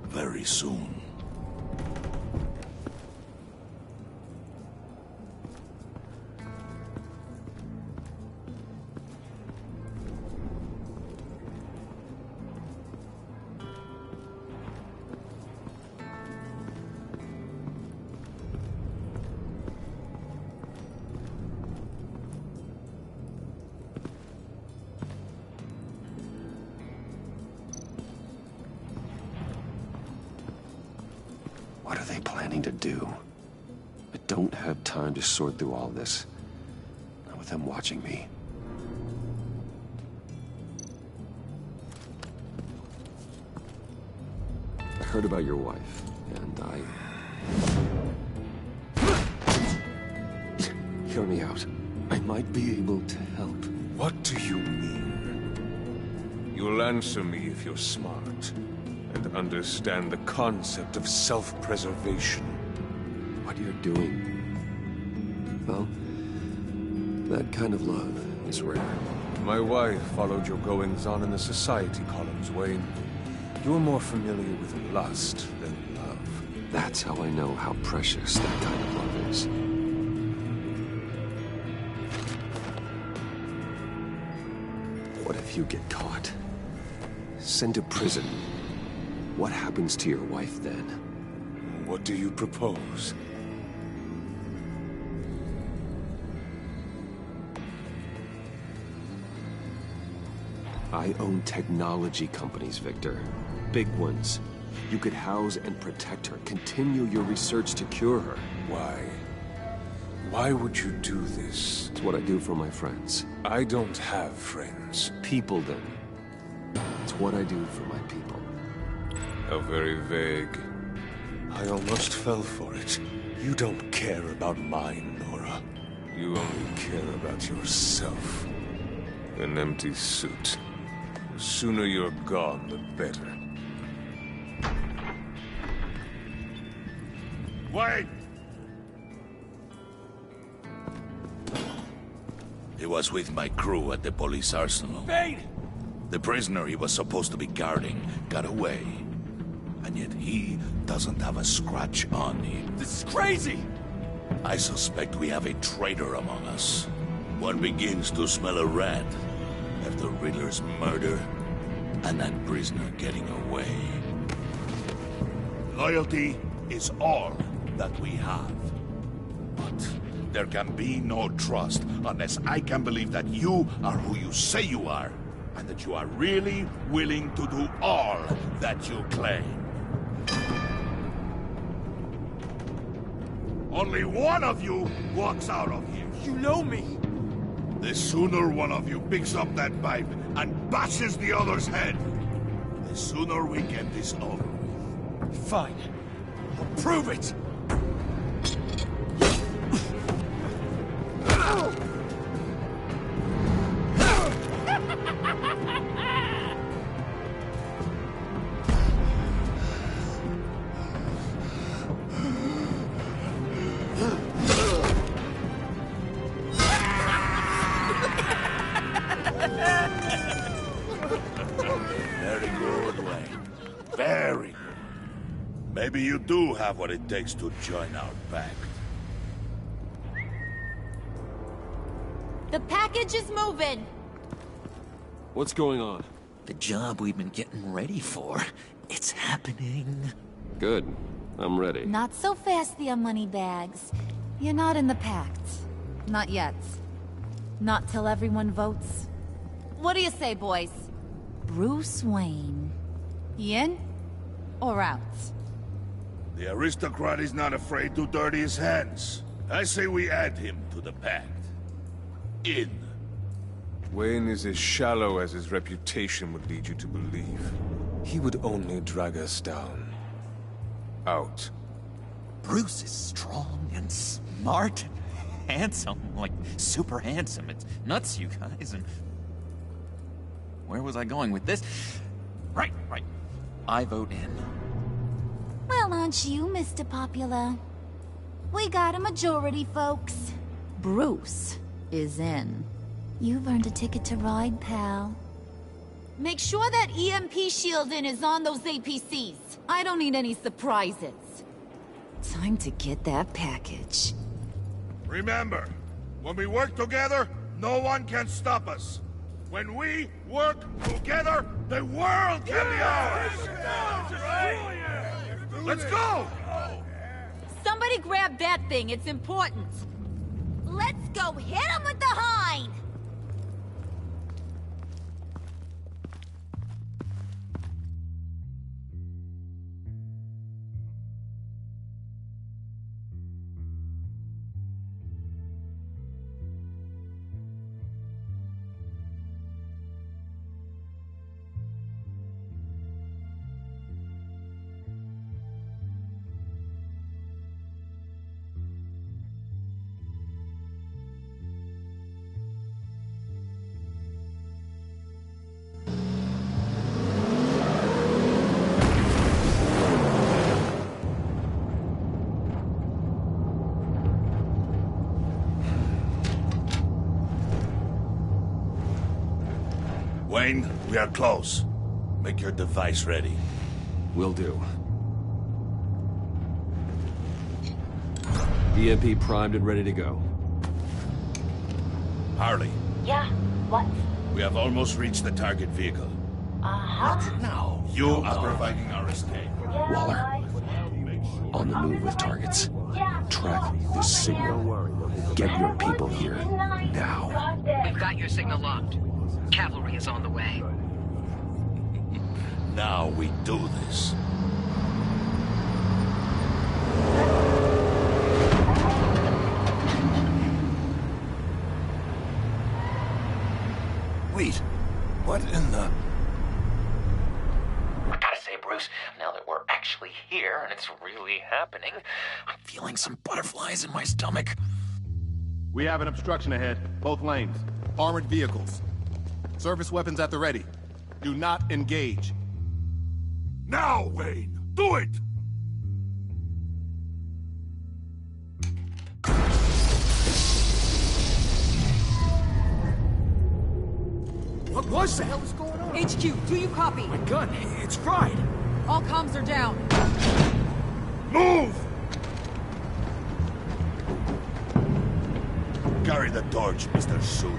Very soon. What are they planning to do? I don't have time to sort through all this. Not with them watching me. I heard about your wife, and Hear me out. I might be able to help. What do you mean? You'll answer me if you're smart and understand the concept of self-preservation. What you're doing. Well, that kind of love is rare. My wife followed your goings-on in the society columns, Wayne. You're more familiar with lust than love. That's how I know how precious that kind of love is. What if you get caught? Sent to prison? What happens to your wife then? What do you propose? I own technology companies, Victor. Big ones. You could house and protect her, continue your research to cure her. Why? Why would you do this? It's what I do for my friends. I don't have friends. People, then. It's what I do for my people. How very vague. I almost fell for it. You don't care about mine, Nora. You only care about yourself. An empty suit. The sooner you're gone, the better. Wait! He was with my crew at the police arsenal. Bane! The prisoner he was supposed to be guarding got away. And yet he doesn't have a scratch on him. This is crazy! I suspect we have a traitor among us. One begins to smell a rat after Riddler's murder and that prisoner getting away. Loyalty is all that we have. But there can be no trust unless I can believe that you are who you say you are. and that you are really willing to do all that you claim. Only one of you walks out of here. You know me. The sooner one of you picks up that pipe and bashes the other's head, the sooner we get this over with. Fine. I'll prove it. Very good, Wayne. Very good. Maybe you do have what it takes to join our pact. The package is moving. What's going on? The job we've been getting ready for. It's happening. Good. I'm ready. Not so fast, the Moneybags. You're not in the pact. Not yet. Not till everyone votes. What do you say, boys? Bruce Wayne. In or out? The aristocrat is not afraid to dirty his hands. I say we add him to the pact. In. Wayne is as shallow as his reputation would lead you to believe. He would only drag us down. Out. Bruce is strong and smart and handsome. Like, super handsome. It's nuts, you guys. And where was I going with this? Right. I vote in. Well, aren't you, Mr. Popular? We got a majority, folks. Bruce is in. You've earned a ticket to ride, pal. Make sure that EMP shielding is on those APCs. I don't need any surprises. Time to get that package. Remember, when we work together, no one can stop us. When we work together, the world can be ours! Let's go! Somebody grab that thing, it's important. Let's go hit him with the hind! Wayne, we are close. Make your device ready. Will do. EMP primed and ready to go. Harley. Yeah, what? We have almost reached the target vehicle. What? Now, you are providing our escape. Waller. On the move with targets. Track the signal. Get your people here. Now. We've got your signal locked. Cavalry is on the way. Now we do this. Wait, what in the... I gotta say, Bruce, now that we're actually here and it's really happening, I'm feeling some butterflies in my stomach. We have an obstruction ahead, both lanes. Armored vehicles. Service weapons at the ready. Do not engage. Now, Wayne! Do it! What was that? What's going on? HQ, do you copy? My gun, it's fried. All comms are down. Move! Carry the torch, Mr. Suit.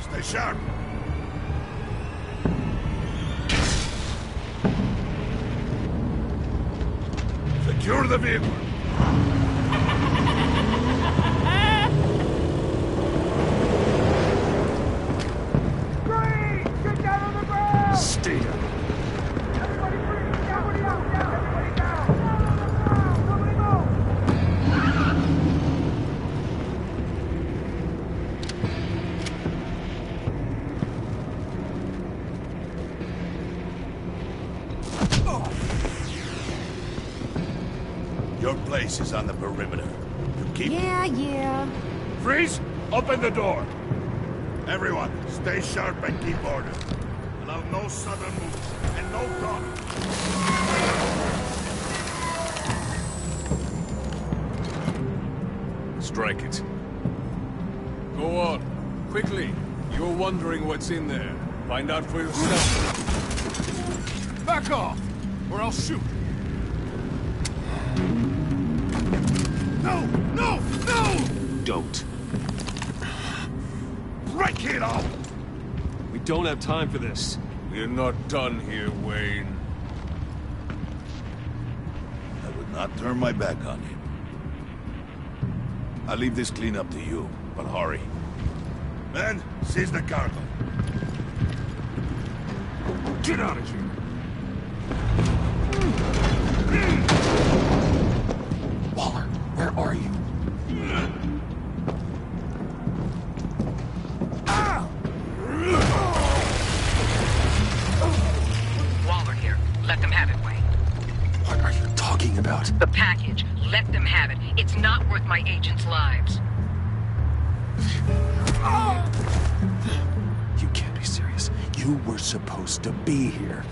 Stay sharp. Secure the vehicle. Green! Your place is on the perimeter. You keep... Yeah. Freeze! Open the door! Everyone, stay sharp and keep order. Allow no sudden moves, and no talk. Strike it. Go on. Quickly. You're wondering what's in there. Find out for yourself. Back off, or I'll shoot. No! No! No! Don't. Break it off! We don't have time for this. We're not done here, Wayne. I would not turn my back on him. I'll leave this cleanup to you, but hurry. Men, seize the cargo. Get out of here. Waller, where are you? Waller here. Let them have it, Wayne. What are you talking about? The package. Let them have it. It's not worth my agents' lives. You can't be serious. You were supposed to be here.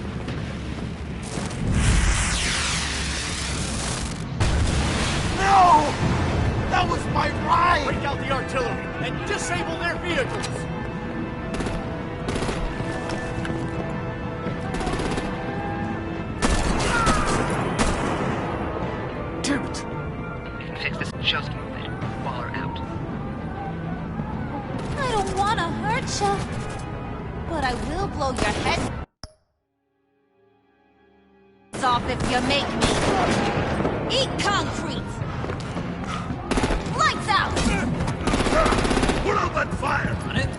No! That was my ride! Break out the artillery and disable their vehicles! Damn it! Fix this just a bit. Waller out. I don't want to hurt you, but I will blow your head off if you make me. Eat concrete! Lights out! Put up that fire! On it?